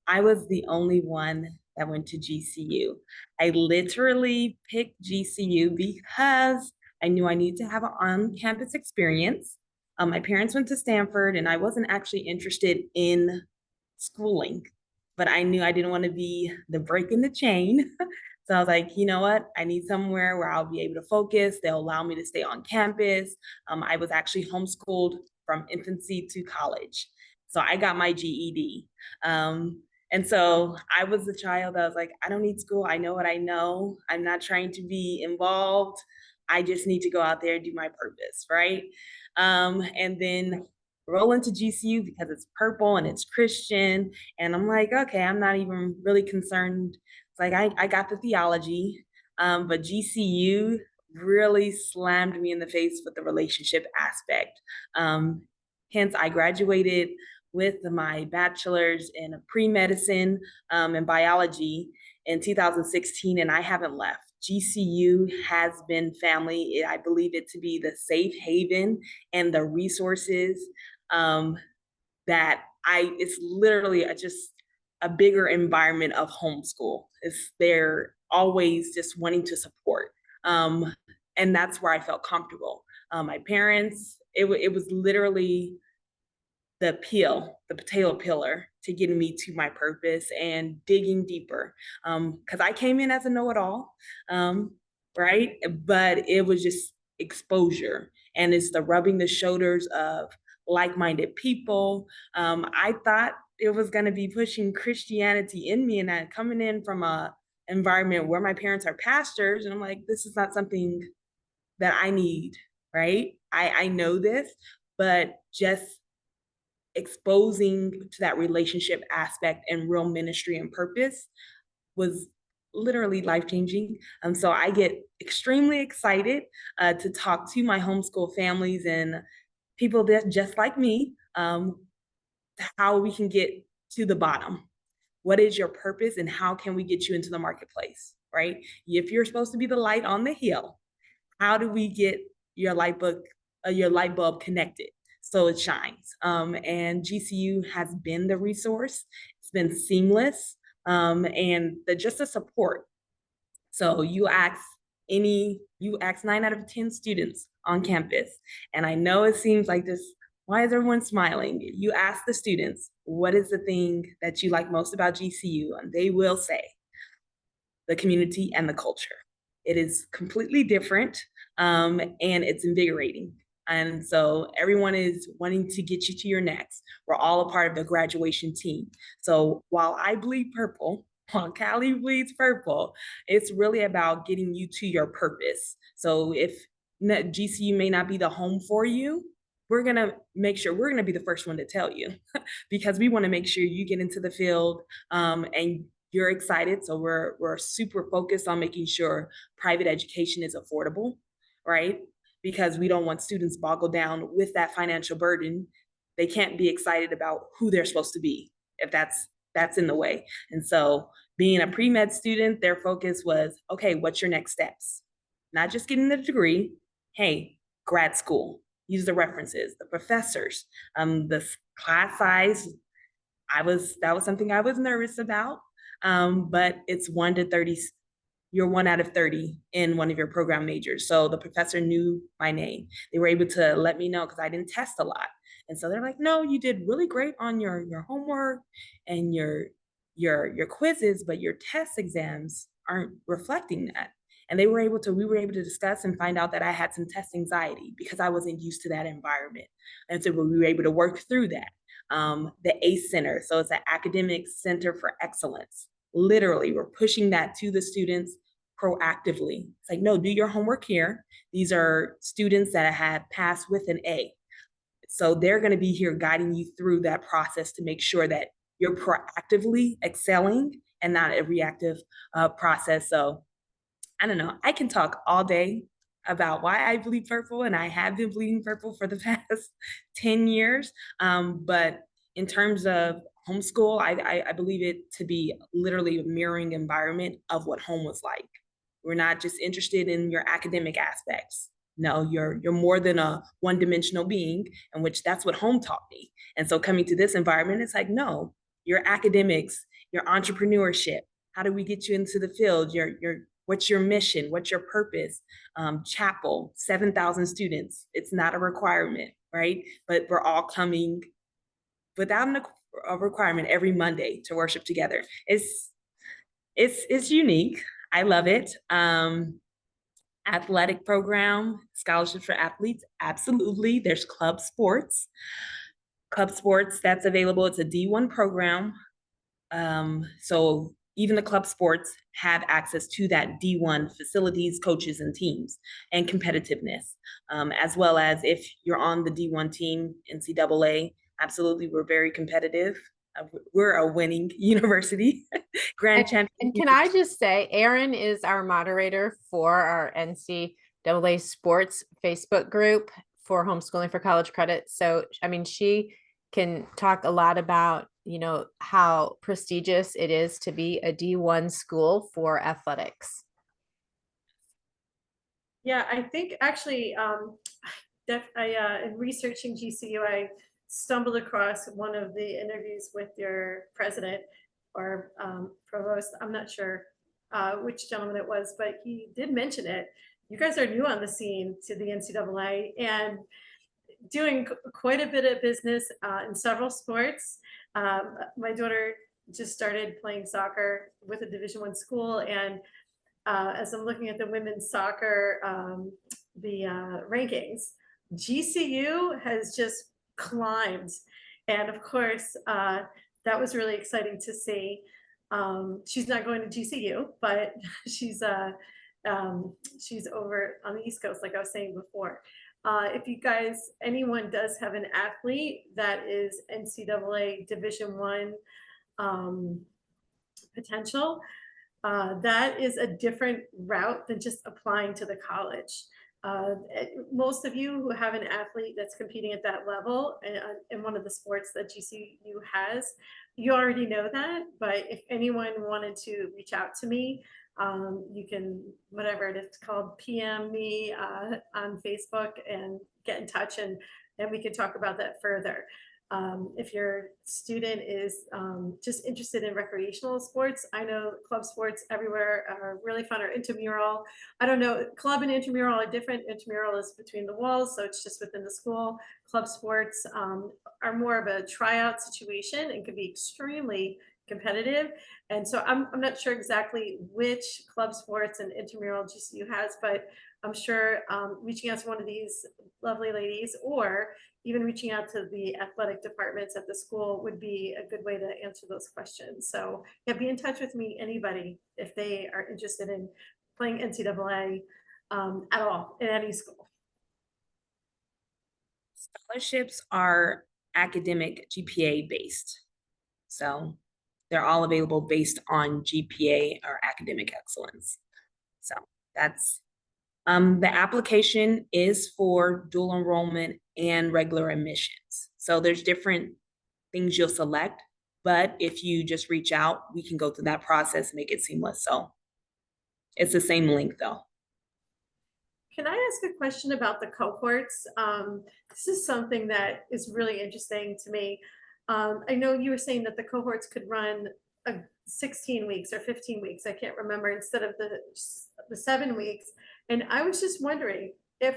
I was the only one that went to GCU. I literally picked GCU because I knew I needed to have an on-campus experience. My parents went to Stanford, and I wasn't actually interested in schooling, but I knew I didn't want to be the break in the chain. So I was like, you know what? I need somewhere where I'll be able to focus. They'll allow me to stay on campus. I was actually homeschooled from infancy to college. So I got my GED. And so I was the child that was like, I don't need school. I know what I know. I'm not trying to be involved. I just need to go out there and do my purpose, right? And then roll into GCU because it's purple and it's Christian. And I'm like, okay, I'm not even really concerned. It's like, I got the theology, but GCU really slammed me in the face with the relationship aspect. Hence, I graduated with my bachelor's in pre-medicine and biology in 2016, and I haven't left. GCU has been family. I believe it to be the safe haven and the resources it's literally just a bigger environment of homeschool. They're always just wanting to support. And that's where I felt comfortable. My parents, it was literally the potato pillar to getting me to my purpose and digging deeper. Because I came in as a know-it-all, right? But it was just exposure, and it's the rubbing the shoulders of like-minded people. I thought it was going to be pushing Christianity in me, and I coming in from a environment where my parents are pastors, and I'm like, this is not something that I need, right? I know this, but just exposing to that relationship aspect and real ministry and purpose was literally life-changing. So I get extremely excited to talk to my homeschool families and people that just like me, how we can get to the bottom. What is your purpose and how can we get you into the marketplace, right? If you're supposed to be the light on the hill, how do we get your light bulb connected so it shines? And GCU has been the resource. It's been seamless, and just the support. So you ask 9 out of 10 students on campus, and I know it seems like this, why is everyone smiling? You ask the students, what is the thing that you like most about GCU? And they will say, the community and the culture. It is completely different, and it's invigorating. And so everyone is wanting to get you to your next. We're all a part of the graduation team. So while I bleed purple, while Callie bleeds purple, it's really about getting you to your purpose. So if GCU may not be the home for you, we're gonna make sure we're gonna be the first one to tell you because we wanna make sure you get into the field and you're excited. So we're super focused on making sure private education is affordable, right? Because we don't want students boggled down with that financial burden. They can't be excited about who they're supposed to be if that's in the way. And so being a pre-med student, their focus was, okay, what's your next steps? Not just getting the degree, hey, grad school, use the references, the professors, the class size. That was something I was nervous about. But it's 1 to 30, you're 1 out of 30 in one of your program majors. So the professor knew my name. They were able to let me know because I didn't test a lot. And so they're like, no, you did really great on your homework and your quizzes, but your test exams aren't reflecting that. And we were able to discuss and find out that I had some test anxiety because I wasn't used to that environment. And so we were able to work through that. The ACE Center, so it's an academic center for excellence. Literally, we're pushing that to the students proactively. It's like, no, do your homework here. These are students that have passed with an A. So they're going to be here guiding you through that process to make sure that you're proactively excelling and not a reactive process. So I don't know, I can talk all day about why I bleed purple, and I have been bleeding purple for the past 10 years. But in terms of homeschool, I believe it to be literally a mirroring environment of what home was like. We're not just interested in your academic aspects. No, you're more than a one-dimensional being, in which that's what home taught me. And so coming to this environment, it's like, no, your academics, your entrepreneurship, how do we get you into the field? What's your mission? What's your purpose? Chapel, 7,000 students. It's not a requirement, right? But we're all coming without a requirement every Monday to worship together. It's unique. I love it. Athletic program, scholarships for athletes, absolutely. There's club sports. Club sports, that's available. It's a D1 program. So even the club sports have access to that D1 facilities, coaches, and teams, and competitiveness, as well as if you're on the D1 team, NCAA, absolutely, we're very competitive. We're a winning university, grand champion. And can I just say, Erin is our moderator for our NCAA sports Facebook group for homeschooling for college credit. So, I mean, she can talk a lot about, how prestigious it is to be a D1 school for athletics. Yeah, I think actually, in researching GCU, I stumbled across one of the interviews with your president or provost. I'm not sure which gentleman it was, but he did mention it. You guys are new on the scene to the NCAA, and doing quite a bit of business in several sports. My daughter just started playing soccer with a Division I school, and as I'm looking at the women's soccer, the rankings, GCU has just climbed. And of course, that was really exciting to see. She's not going to GCU, but she's she's over on the East Coast, like I was saying before. If you guys, anyone does have an athlete that is NCAA Division I potential, that is a different route than just applying to the college. Most of you who have an athlete that's competing at that level in one of the sports that GCU has, you already know that. But if anyone wanted to reach out to me, you can, whatever it's called, PM me on Facebook and get in touch, and then we can talk about that further. If your student is just interested in recreational sports, I know club sports everywhere are really fun, or intramural. I don't know, club and intramural are different. Intramural is between the walls, so it's just within the school. Club sports are more of a tryout situation and can be extremely competitive. And so I'm not sure exactly which club sports and intramural GCU has, but I'm sure reaching out to one of these lovely ladies, or even reaching out to the athletic departments at the school, would be a good way to answer those questions. So yeah, be in touch with me, anybody, if they are interested in playing NCAA at all in any school. Scholarships are academic GPA based. So they're all available based on GPA or academic excellence. So that's the application is for dual enrollment and regular admissions. So there's different things you'll select, but if you just reach out, we can go through that process and make it seamless. So it's the same link though. Can I ask a question about the cohorts? This is something that is really interesting to me. I know you were saying that the cohorts could run 16 weeks or 15 weeks, I can't remember, instead of the 7 weeks. And I was just wondering, if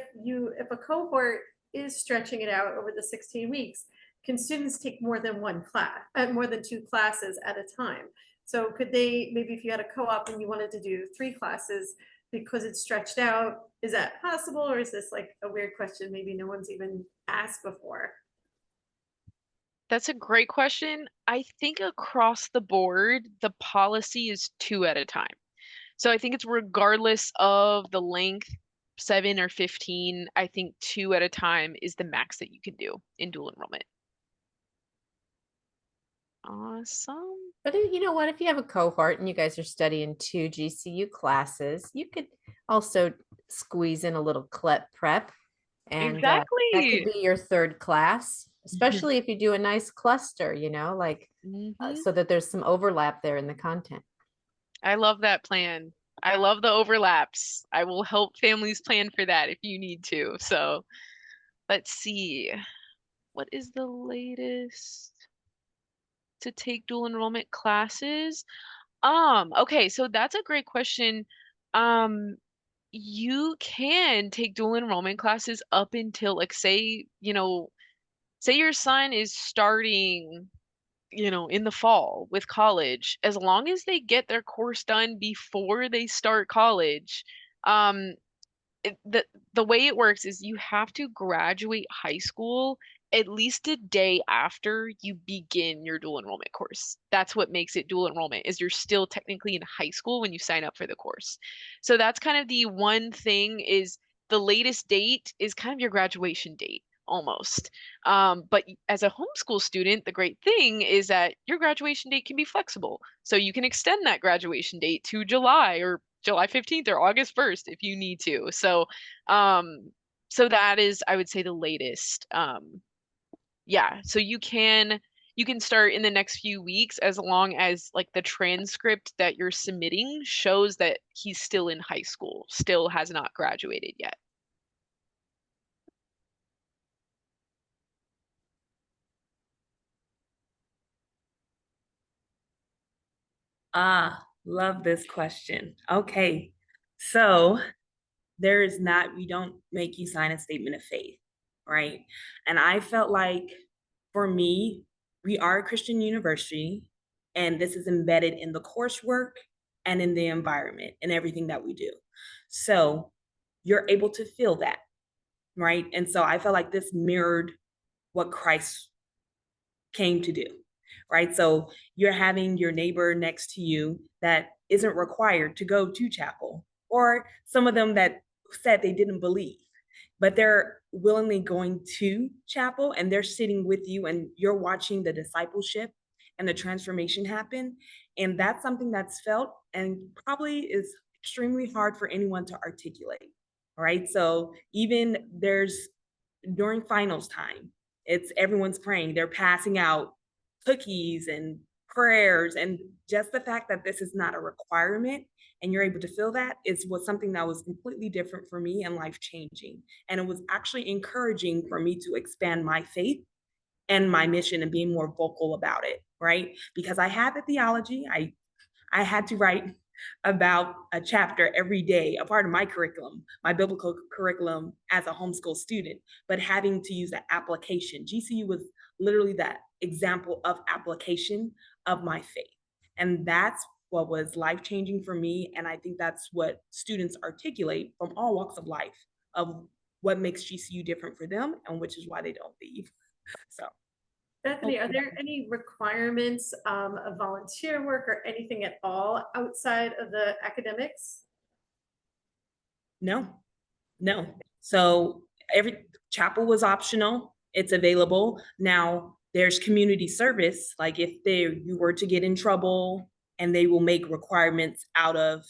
a cohort is stretching it out over the 16 weeks, can students take more than one class, more than 2 classes at a time? So could they, maybe if you had a co-op and you wanted to do 3 classes because it's stretched out, is that possible? Or is this like a weird question maybe no one's even asked before? That's a great question. I think across the board, the policy is 2 at a time. So I think it's regardless of the length, 7 or 15, I think 2 at a time is the max that you can do in dual enrollment. Awesome. But you know what, if you have a cohort and you guys are studying 2 GCU classes, you could also squeeze in a little CLEP prep. And that could Exactly. be your 3rd class, especially if you do a nice cluster, you know, like so that there's some overlap there in the content. I love that plan. I love the overlaps. I will help families plan for that if you need to. So let's see. What is the latest to take dual enrollment classes? Okay, so that's a great question. You can take dual enrollment classes up until, like, say, say your son is starting, in the fall with college, as long as they get their course done before they start college. The way it works is you have to graduate high school at least a day after you begin your dual enrollment course. That's what makes it dual enrollment, is you're still technically in high school when you sign up for the course. So that's kind of the one thing, is the latest date is kind of your graduation date almost. But as a homeschool student, the great thing is that your graduation date can be flexible. So you can extend that graduation date to July or July 15th or August 1st if you need to. So that is, I would say, the latest. Yeah, so you can start in the next few weeks, as long as like the transcript that you're submitting shows that he's still in high school, still has not graduated yet. Love this question. Okay, so we don't make you sign a statement of faith. right? And I felt like for me, we are a Christian university, and this is embedded in the coursework and in the environment and everything that we do. So you're able to feel that, right? And so I felt like this mirrored what Christ came to do, right? So you're having your neighbor next to you that isn't required to go to chapel, or some of them that said they didn't believe, but they're willingly going to chapel and they're sitting with you and you're watching the discipleship and the transformation happen. And that's something that's felt and probably is extremely hard for anyone to articulate, right? So even there's during finals time, it's everyone's praying, they're passing out cookies and prayers, and just the fact that this is not a requirement and you're able to feel that is was something that was completely different for me and life changing. And it was actually encouraging for me to expand my faith and my mission and being more vocal about it, right? Because I had the theology, I had to write about a chapter every day, a part of my curriculum, my biblical curriculum as a homeschool student, but having to use the application. GCU was literally that example of application of my faith. And that's what was life-changing for me. And I think that's what students articulate from all walks of life of what makes GCU different for them and which is why they don't leave. So. Bethany, are there any requirements of volunteer work or anything at all outside of the academics? No. So every chapel was optional. It's available. Now there's community service. Like if you were to get in trouble and they will make requirements out of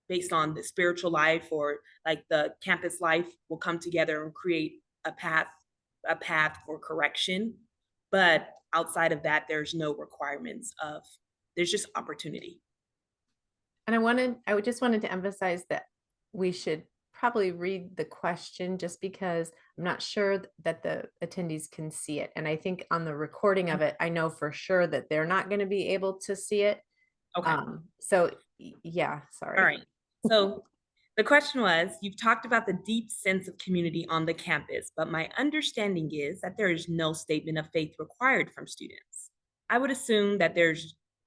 based on the spiritual life or like the campus life will come together and create a path for correction. But outside of that, there's no requirements there's just opportunity. And I just wanted to emphasize that we should probably read the question just because I'm not sure that the attendees can see it. And I think on the recording of it, I know for sure that they're not going to be able to see it. Okay. So yeah, sorry. All right. So the question was, you've talked about the deep sense of community on the campus, but my understanding is that there is no statement of faith required from students. I would assume that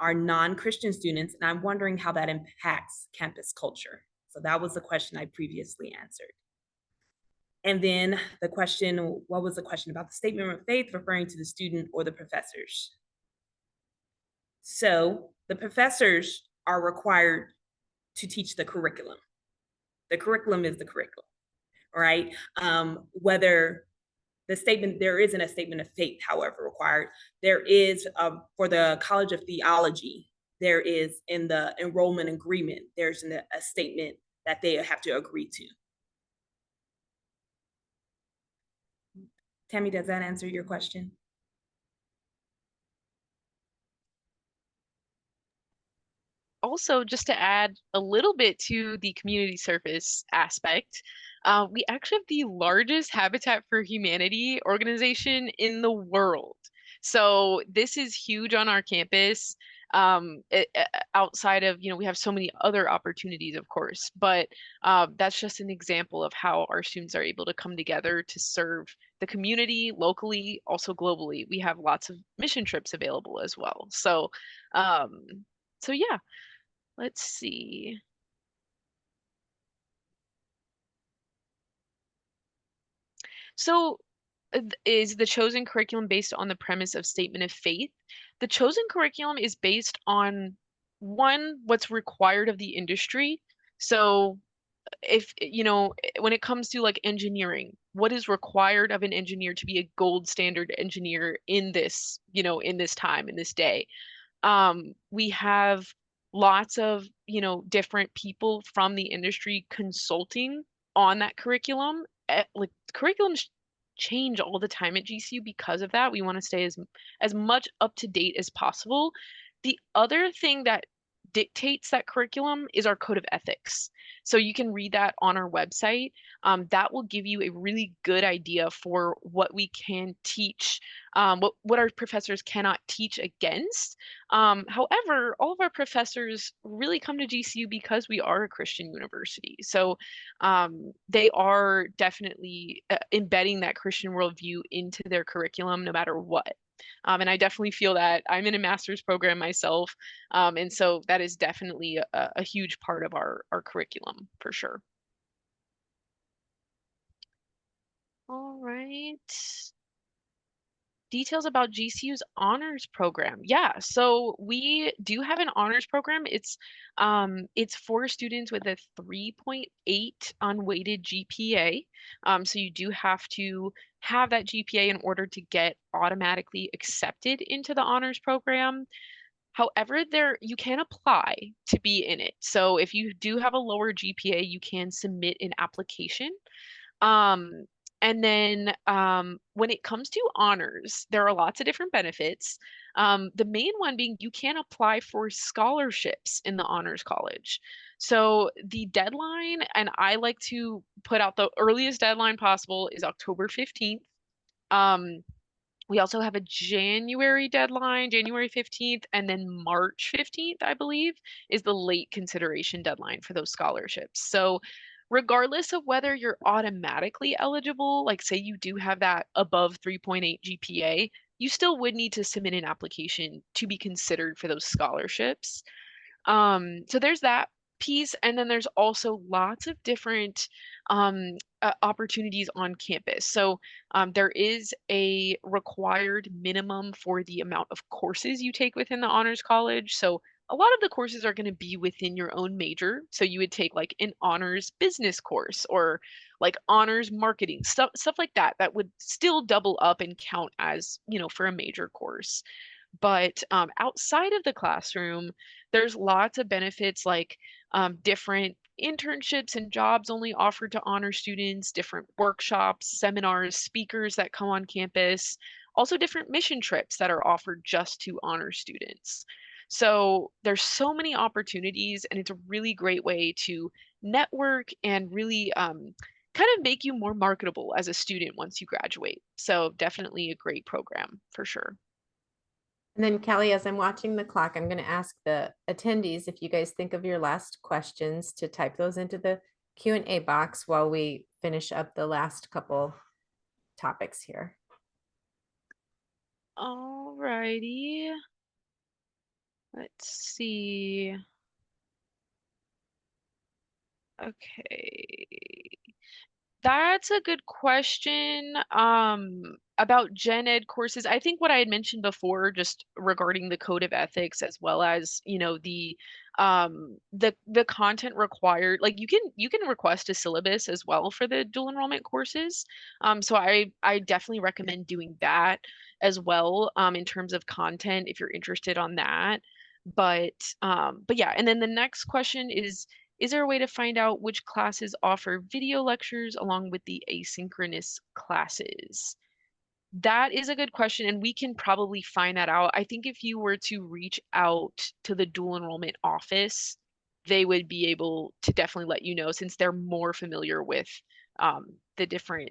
are non-Christian students, and I'm wondering how that impacts campus culture. So that was the question I previously answered. And then the question, what was the question about the statement of faith referring to the student or the professors? So the professors are required to teach the curriculum. The curriculum is the curriculum, right? Whether there isn't a statement of faith, however, required. There is for the College of Theology, there is in the enrollment agreement, there's a statement that they have to agree to. Tammy, does that answer your question? Also, just to add a little bit to the community service aspect, we actually have the largest Habitat for Humanity organization in the world. So this is huge on our campus. Outside of, we have so many other opportunities, of course, but that's just an example of how our students are able to come together to serve the community locally, also globally. We have lots of mission trips available as well. So yeah. Let's see. So is the chosen curriculum based on the premise of statement of faith? The chosen curriculum is based on what's required of the industry. So if, when it comes to like engineering, what is required of an engineer to be a gold standard engineer in this, in this time, in this day? We have lots of, different people from the industry consulting on that curriculum. Like curriculums change all the time at GCU because of that. We want to stay as much up to date as possible. The other thing that dictates that curriculum is our code of ethics. So you can read that on our website. That will give you a really good idea for what we can teach, what our professors cannot teach against. However, all of our professors really come to GCU because we are a Christian university. So they are definitely embedding that Christian worldview into their curriculum no matter what. And I definitely feel that. I'm in a master's program myself. And so that is definitely a huge part of our curriculum for sure. All right. Details about GCU's honors program. Yeah, so we do have an honors program. It's for students with a 3.8 unweighted GPA. So you do have to have that GPA in order to get automatically accepted into the honors program. However, you can apply to be in it. So if you do have a lower GPA, you can submit an application. Um, and then when it comes to honors, there are lots of different benefits. The main one being you can apply for scholarships in the honors college. So the deadline, and I like to put out the earliest deadline possible, is October 15th. We also have a January deadline, January 15th, and then March 15th, I believe, is the late consideration deadline for those scholarships. So regardless of whether you're automatically eligible, like say you do have that above 3.8 GPA, you still would need to submit an application to be considered for those scholarships. So there's that piece, and then there's also lots of different opportunities on campus. So there is a required minimum for the amount of courses you take within the honors college. So a lot of the courses are going to be within your own major. So you would take like an honors business course or like honors marketing, stuff like that, that would still double up and count as, for a major course. But outside of the classroom, there's lots of benefits like different internships and jobs only offered to honor students, different workshops, seminars, speakers that come on campus, also different mission trips that are offered just to honor students. So there's so many opportunities, and it's a really great way to network and really kind of make you more marketable as a student once you graduate. So definitely a great program for sure. And then Kelly, as I'm watching the clock, I'm going to ask the attendees if you guys think of your last questions to type those into the Q&A box while we finish up the last couple topics here. All righty. Let's see. Okay. That's a good question. About gen ed courses, I think what I had mentioned before, just regarding the code of ethics, as well as, the content required, like you can request a syllabus as well for the dual enrollment courses. So I definitely recommend doing that as well, in terms of content if you're interested on that. But yeah, and then the next question is there a way to find out which classes offer video lectures along with the asynchronous classes? That is a good question, and we can probably find that out. I think if you were to reach out to the dual enrollment office, they would be able to definitely let you know, since they're more familiar with the different,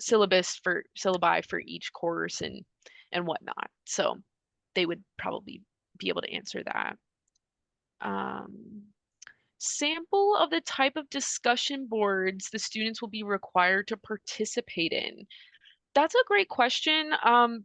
syllabi for each course and whatnot. So they would probably be able to answer that. Sample of the type of discussion boards the students will be required to participate in. That's a great question.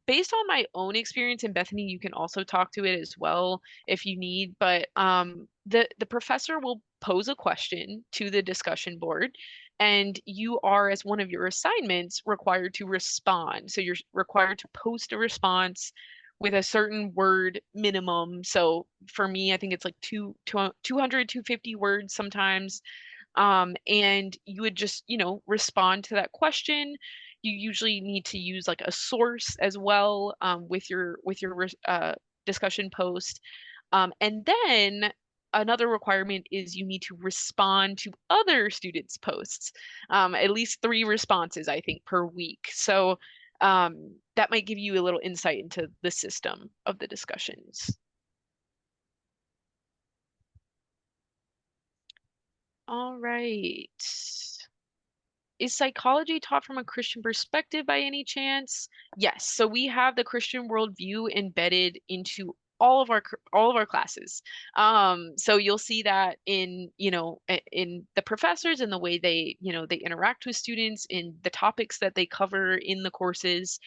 Based on my own experience, in Bethany, you can also talk to it as well if you need, but the professor will pose a question to the discussion board, and you are, as one of your assignments, required to respond. So you're required to post a response with a certain word minimum. So for me, I think it's like 250 words sometimes. And you would just, respond to that question. You usually need to use like a source as well, with your discussion post. And then another requirement is you need to respond to other students' posts, at least 3 responses, I think, per week. So that might give you a little insight into the system of the discussions. All right. Is psychology taught from a Christian perspective by any chance? Yes. So we have the Christian worldview embedded into all of our classes. So you'll see that in, in the professors and the way they, they interact with students, in the topics that they cover in the courses.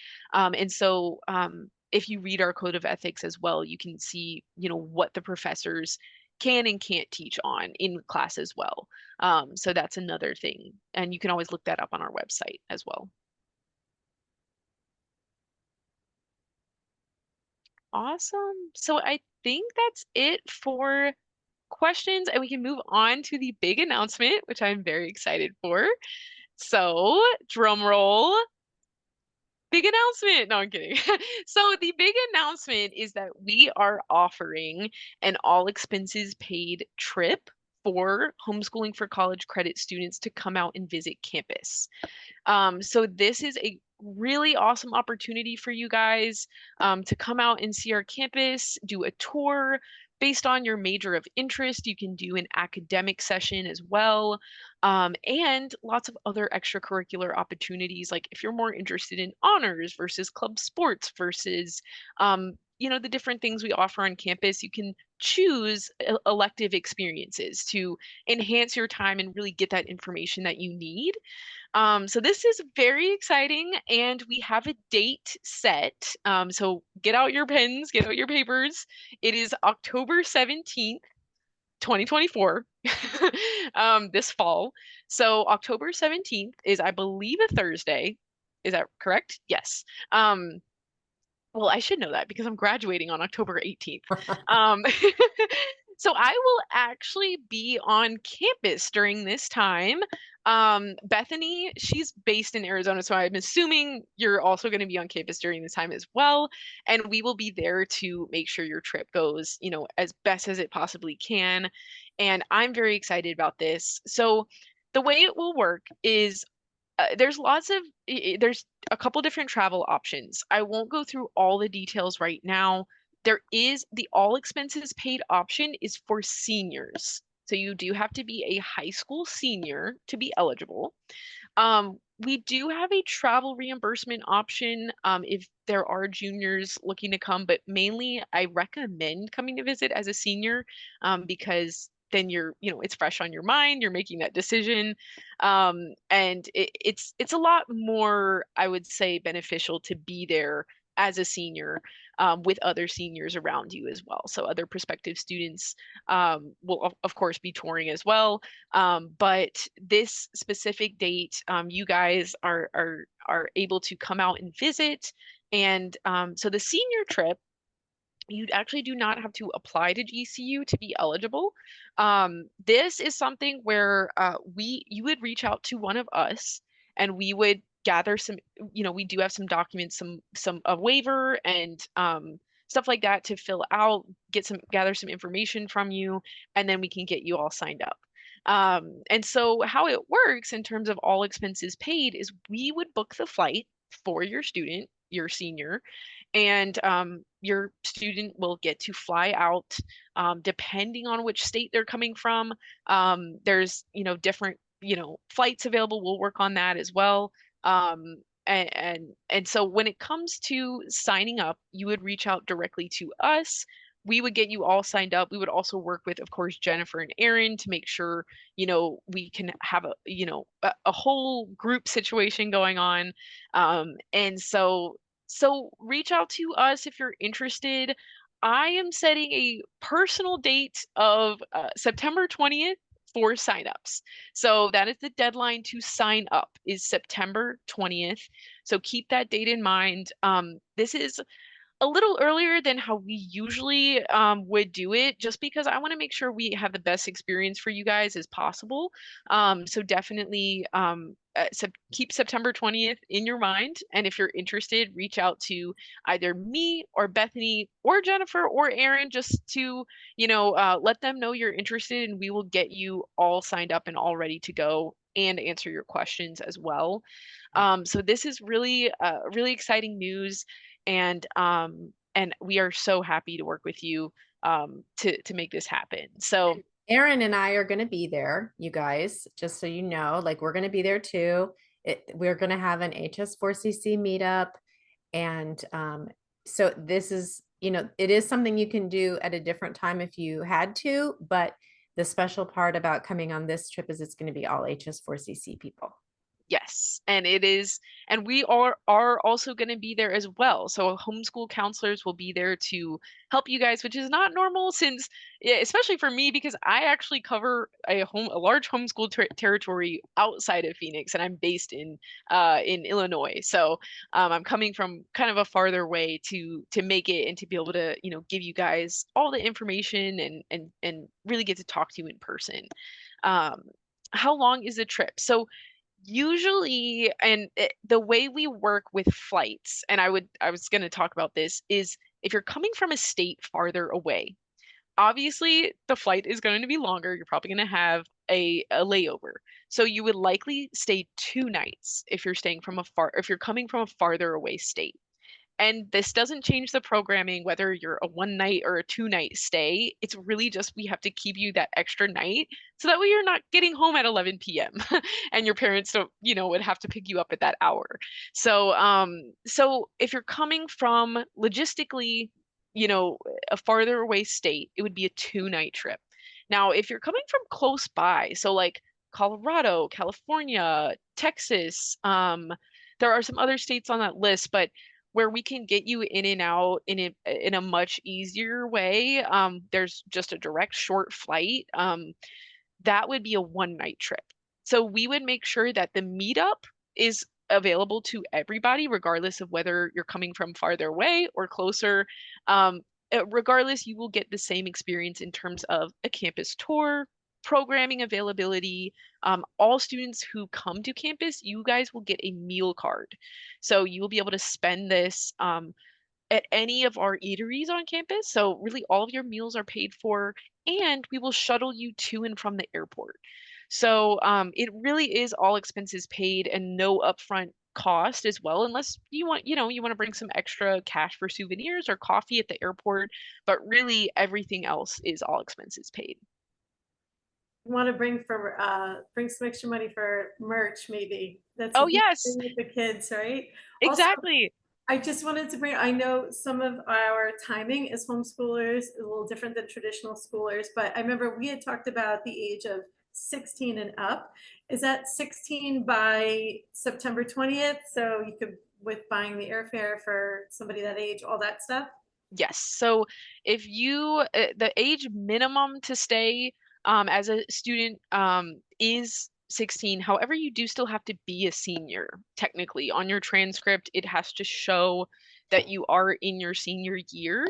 If you read our code of ethics as well, you can see, what the professors can and can't teach on in class as well. So that's another thing. And you can always look that up on our website as well. Awesome. So I think that's it for questions, and we can move on to the big announcement, which I'm very excited for. So, drum roll. Big announcement. No, I'm kidding. So the big announcement is that we are offering an all expenses paid trip for homeschooling for college credit students to come out and visit campus. So this is a really awesome opportunity for you guys to come out and see our campus, do a tour based on your major of interest. You can do an academic session as well, and lots of other extracurricular opportunities. Like if you're more interested in honors versus club sports versus, the different things we offer on campus, you can choose elective experiences to enhance your time and really get that information that you need. So this is very exciting, and we have a date set. So get out your pens, get out your papers. It is October 17th, 2024, this fall. So October 17th is, I believe, a Thursday. Is that correct? Yes. Well, I should know that because I'm graduating on October 18th. Um, so I will actually be on campus during this time. Bethany, she's based in Arizona, so I'm assuming you're also going to be on campus during this time as well. And we will be there to make sure your trip goes, as best as it possibly can. And I'm very excited about this. So the way it will work is there's a couple different travel options. I won't go through all the details right now. There is the all expenses paid option is for seniors. So you do have to be a high school senior to be eligible. We do have a travel reimbursement option if there are juniors looking to come, but mainly I recommend coming to visit as a senior because then it's fresh on your mind, you're making that decision. And it's a lot more, I would say, beneficial to be there as a senior with other seniors around you as well. So other prospective students will of course be touring as well. But this specific date, you guys are able to come out and visit. And so the senior trip, you actually do not have to apply to GCU to be eligible. This is something where you would reach out to one of us, and we would gather some, we do have some documents, a waiver and stuff like that to fill out, gather some information from you, and then we can get you all signed up. And so how it works in terms of all expenses paid is we would book the flight for your student, your senior, and your student will get to fly out depending on which state they're coming from. There's different flights available. We'll work on that as well. And so when it comes to signing up, you would reach out directly to us. We would get you all signed up. We would also work with, of course, Jennifer and Aaron to make sure we can have a whole group situation going on. And so reach out to us if you're interested. I am setting a personal date of September 20th for signups. So that is the deadline to sign up, is September 20th. So keep that date in mind. This is a little earlier than how we usually would do it, just because I want to make sure we have the best experience for you guys as possible. So definitely keep September 20th in your mind. And if you're interested, reach out to either me or Bethany or Jennifer or Aaron just to, let them know you're interested, and we will get you all signed up and all ready to go and answer your questions as well. So this is really, really exciting news. And we are so happy to work with you to make this happen. So Aaron and I are going to be there, you guys, just so you know, like we're going to be there too. We're going to have an HS4CC meetup. And so this is, it is something you can do at a different time if you had to, but the special part about coming on this trip is it's going to be all HS4CC people. Yes, and it is, and we are also going to be there as well. So homeschool counselors will be there to help you guys, which is not normal since, especially for me, because I actually cover a large homeschool territory outside of Phoenix, and I'm based in Illinois. So I'm coming from kind of a farther way to make it and to be able to give you guys all the information and really get to talk to you in person. How long is the trip? So usually, and the way we work with flights, and I was going to talk about this, is if you're coming from a state farther away, obviously the flight is going to be longer. You're probably going to have a layover. So you would likely stay 2 nights if you're if you're coming from a farther away state. And this doesn't change the programming, whether you're a 1 night or a 2 night stay. It's really just we have to keep you that extra night so that way you're not getting home at 11 p.m. and your parents don't, would have to pick you up at that hour. So if you're coming from logistically, a farther away state, it would be a 2 night trip. Now, if you're coming from close by, so like Colorado, California, Texas, there are some other states on that list, but where we can get you in and out in a much easier way. There's just a direct short flight. That would be a 1 night trip. So we would make sure that the meetup is available to everybody, regardless of whether you're coming from farther away or closer. Regardless, you will get the same experience in terms of a campus tour, programming availability. All students who come to campus, you guys will get a meal card. So you will be able to spend this at any of our eateries on campus. So really all of your meals are paid for, and we will shuttle you to and from the airport. So it really is all expenses paid and no upfront cost as well, unless you want to bring some extra cash for souvenirs or coffee at the airport, but really everything else is all expenses paid. Want to bring some extra money for merch, maybe. That's Oh a big yes, thing with the kids, right? exactly. I just wanted to I know some of our timing as homeschoolers is a little different than traditional schoolers, but I remember we had talked about the age of 16 and up. Is that 16 by September 20th? So you could, with buying the airfare for somebody that age, all that stuff? Yes. So if the age minimum to stay as a student is 16. However, you do still have to be a senior. Technically, on your transcript, it has to show that you are in your senior year.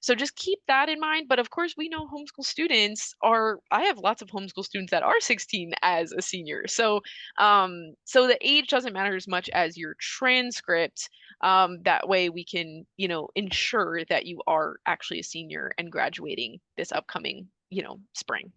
So just keep that in mind. But of course, we know homeschool students I have lots of homeschool students that are 16 as a senior. So so the age doesn't matter as much as your transcript. That way we can, ensure that you are actually a senior and graduating this upcoming, spring.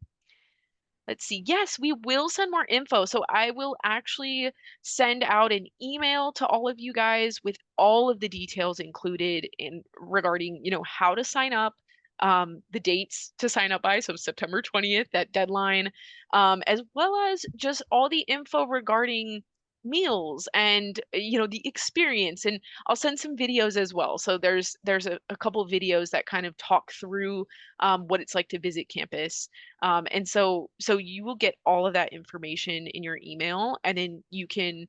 Let's see. Yes, we will send more info. So I will actually send out an email to all of you guys with all of the details included in regarding, how to sign up, the dates to sign up by. So September 20th, that deadline, as well as just all the info regarding meals and the experience. And I'll send some videos as well. So there's a couple of videos that kind of talk through what it's like to visit campus. And so you will get all of that information in your email, and then you can,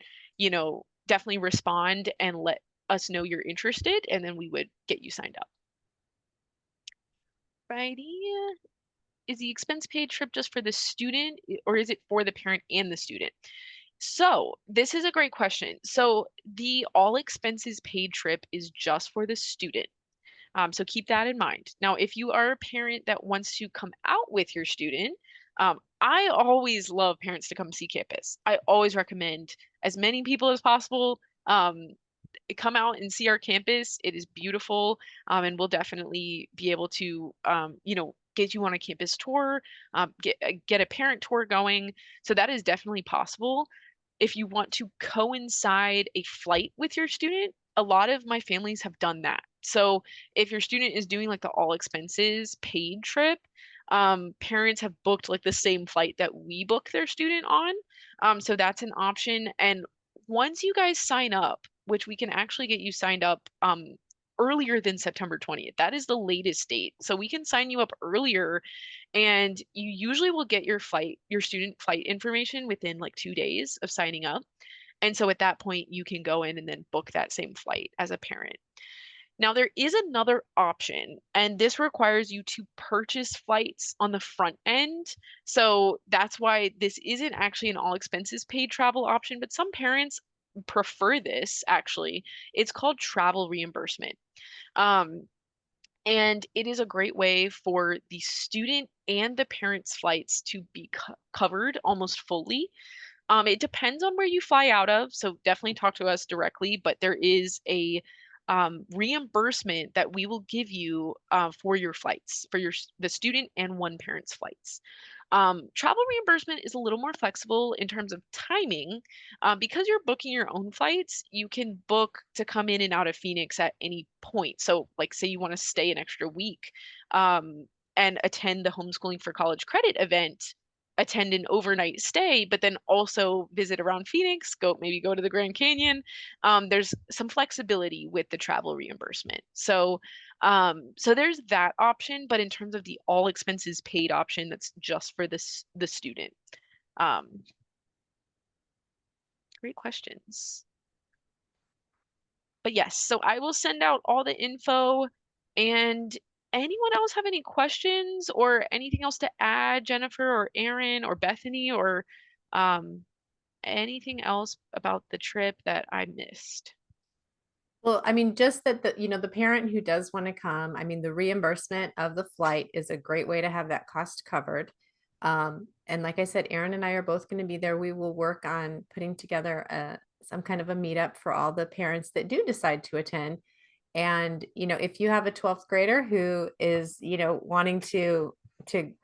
definitely respond and let us know you're interested, and then we would get you signed up. Righty. Is the expense paid trip just for the student, or is it for the parent and the student? So this is a great question. So the all expenses paid trip is just for the student. So keep that in mind. Now, if you are a parent that wants to come out with your student, I always love parents to come see campus. I always recommend as many people as possible come out and see our campus. It is beautiful, and we'll definitely be able to, get you on a campus tour, get a parent tour going. So that is definitely possible. If you want to coincide a flight with your student, a lot of my families have done that. So if your student is doing like the all expenses paid trip, parents have booked like the same flight that we book their student on. So that's an option. And once you guys sign up, which we can actually get you signed up earlier than September 20th. That is the latest date. So we can sign you up earlier, and you usually will get your student flight information within like 2 days of signing up. And so at that point, you can go in and then book that same flight as a parent. Now, there is another option, and this requires you to purchase flights on the front end. So that's why this isn't actually an all expenses paid travel option, but some parents prefer this actually. It's called travel reimbursement. Um, and it is a great way for the student and the parent's flights to be covered almost fully. It depends on where you fly out of, so definitely talk to us directly, but there is a reimbursement that we will give you for your flights, for the student and one parent's flights. Travel reimbursement is a little more flexible in terms of timing. Because you're booking your own flights, you can book to come in and out of Phoenix at any point. So, like, say you want to stay an extra week and attend the Homeschooling for College credit event, attend an overnight stay, but then also visit around Phoenix, maybe go to the Grand Canyon. There's some flexibility with the travel reimbursement. So there's that option, but in terms of the all expenses paid option, that's just for the student. Great questions. But yes, so I will send out all the info. And anyone else have any questions or anything else to add, Jennifer or Aaron or Bethany, or anything else about the trip that I missed? Well, I mean, just that the parent who does want to come, I mean, the reimbursement of the flight is a great way to have that cost covered. And like I said, Aaron and I are both going to be there. We will work on putting together some kind of a meetup for all the parents that do decide to attend. And, if you have a 12th grader who is, wanting to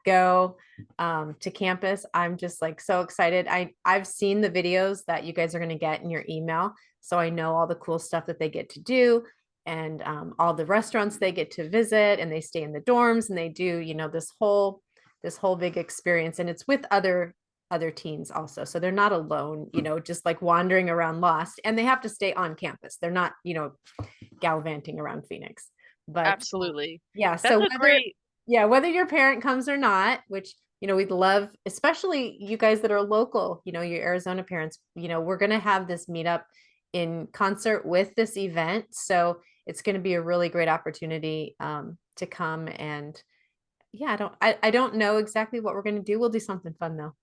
go to campus, I'm just like so excited. I've seen the videos that you guys are going to get in your email. So I know all the cool stuff that they get to do, and all the restaurants they get to visit, and they stay in the dorms, and they do, this whole big experience, and it's with other teens also. So they're not alone, just like wandering around lost, and they have to stay on campus. They're not, gallivanting around Phoenix. But Absolutely. yeah, That's so whether your parent comes or not, which we'd love, especially you guys that are local, your Arizona parents, we're going to have this meetup in concert with this event. So it's going to be a really great opportunity to come. And yeah, I don't know exactly what we're going to do. We'll do something fun though.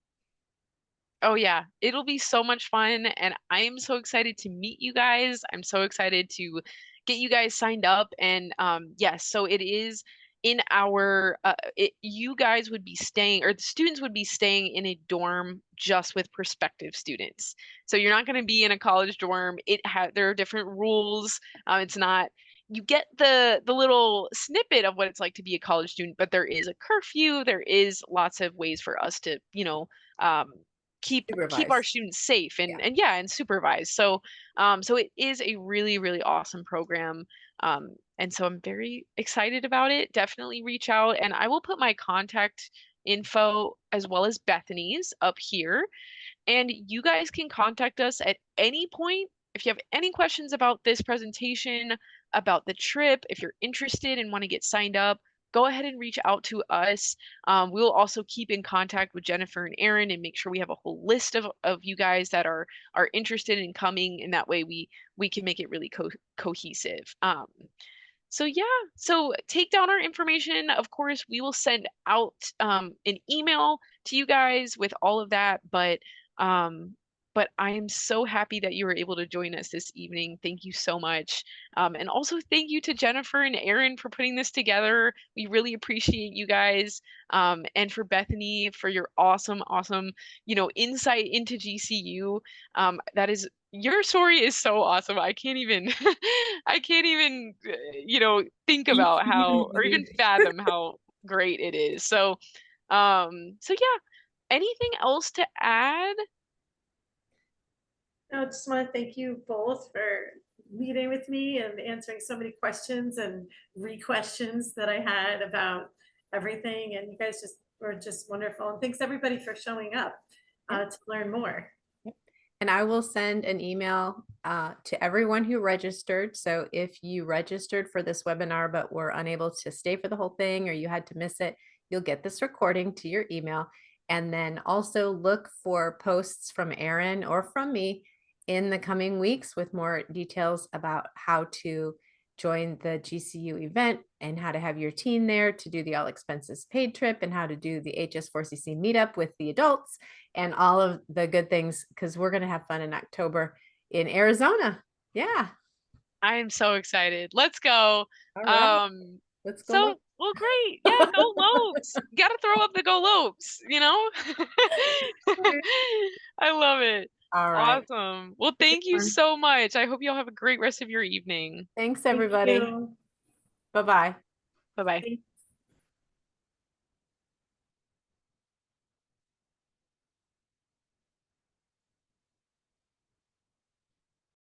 Oh yeah, it'll be so much fun, and I am so excited to meet you guys. I'm so excited to get you guys signed up. And yes, so it is in our you guys would be staying, or the students would be staying in a dorm just with prospective students. So you're not going to be in a college dorm. There are different rules. It's not, you get the little snippet of what it's like to be a college student, but there is a curfew. There is lots of ways for us to, keep our Supervise. students safe Yeah. and supervise. So so it is a really, really awesome program. And so I'm very excited about it. Definitely reach out, and I will put my contact info as well as Bethany's up here. And you guys can contact us at any point if you have any questions about this presentation, about the trip, if you're interested and want to get signed up. Go ahead and reach out to us. We'll also keep in contact with Jennifer and Aaron and make sure we have a whole list of you guys that are interested in coming, and that way we can make it really cohesive. So yeah, so take down our information. Of course, we will send out an email to you guys with all of that. But I am so happy that you were able to join us this evening. Thank you so much. And also thank you to Jennifer and Aaron for putting this together. We really appreciate you guys. And for Bethany, for your awesome, insight into GCU. Your story is so awesome. I can't even think about how, or even fathom how great it is. So yeah, anything else to add? No, I just want to thank you both for meeting with me and answering so many questions and re-questions that I had about everything. And you guys just were just wonderful. And thanks everybody for showing up to learn more. And I will send an email to everyone who registered. So if you registered for this webinar, but were unable to stay for the whole thing, or you had to miss it, you'll get this recording to your email. And then also look for posts from Erin or from me in the coming weeks with more details about how to join the GCU event and how to have your teen there to do the all expenses paid trip and how to do the HS4CC meetup with the adults and all of the good things, because we're going to have fun in October in Arizona. Yeah. I am so excited. Let's go. All right. Let's go. Well, great. Yeah, go Lopes. You gotta throw up the go Lopes, you know? I love it. All right. Awesome. Well, thank you so much. I hope you all have a great rest of your evening. Thanks, Thank everybody. you. Bye-bye. Bye-bye.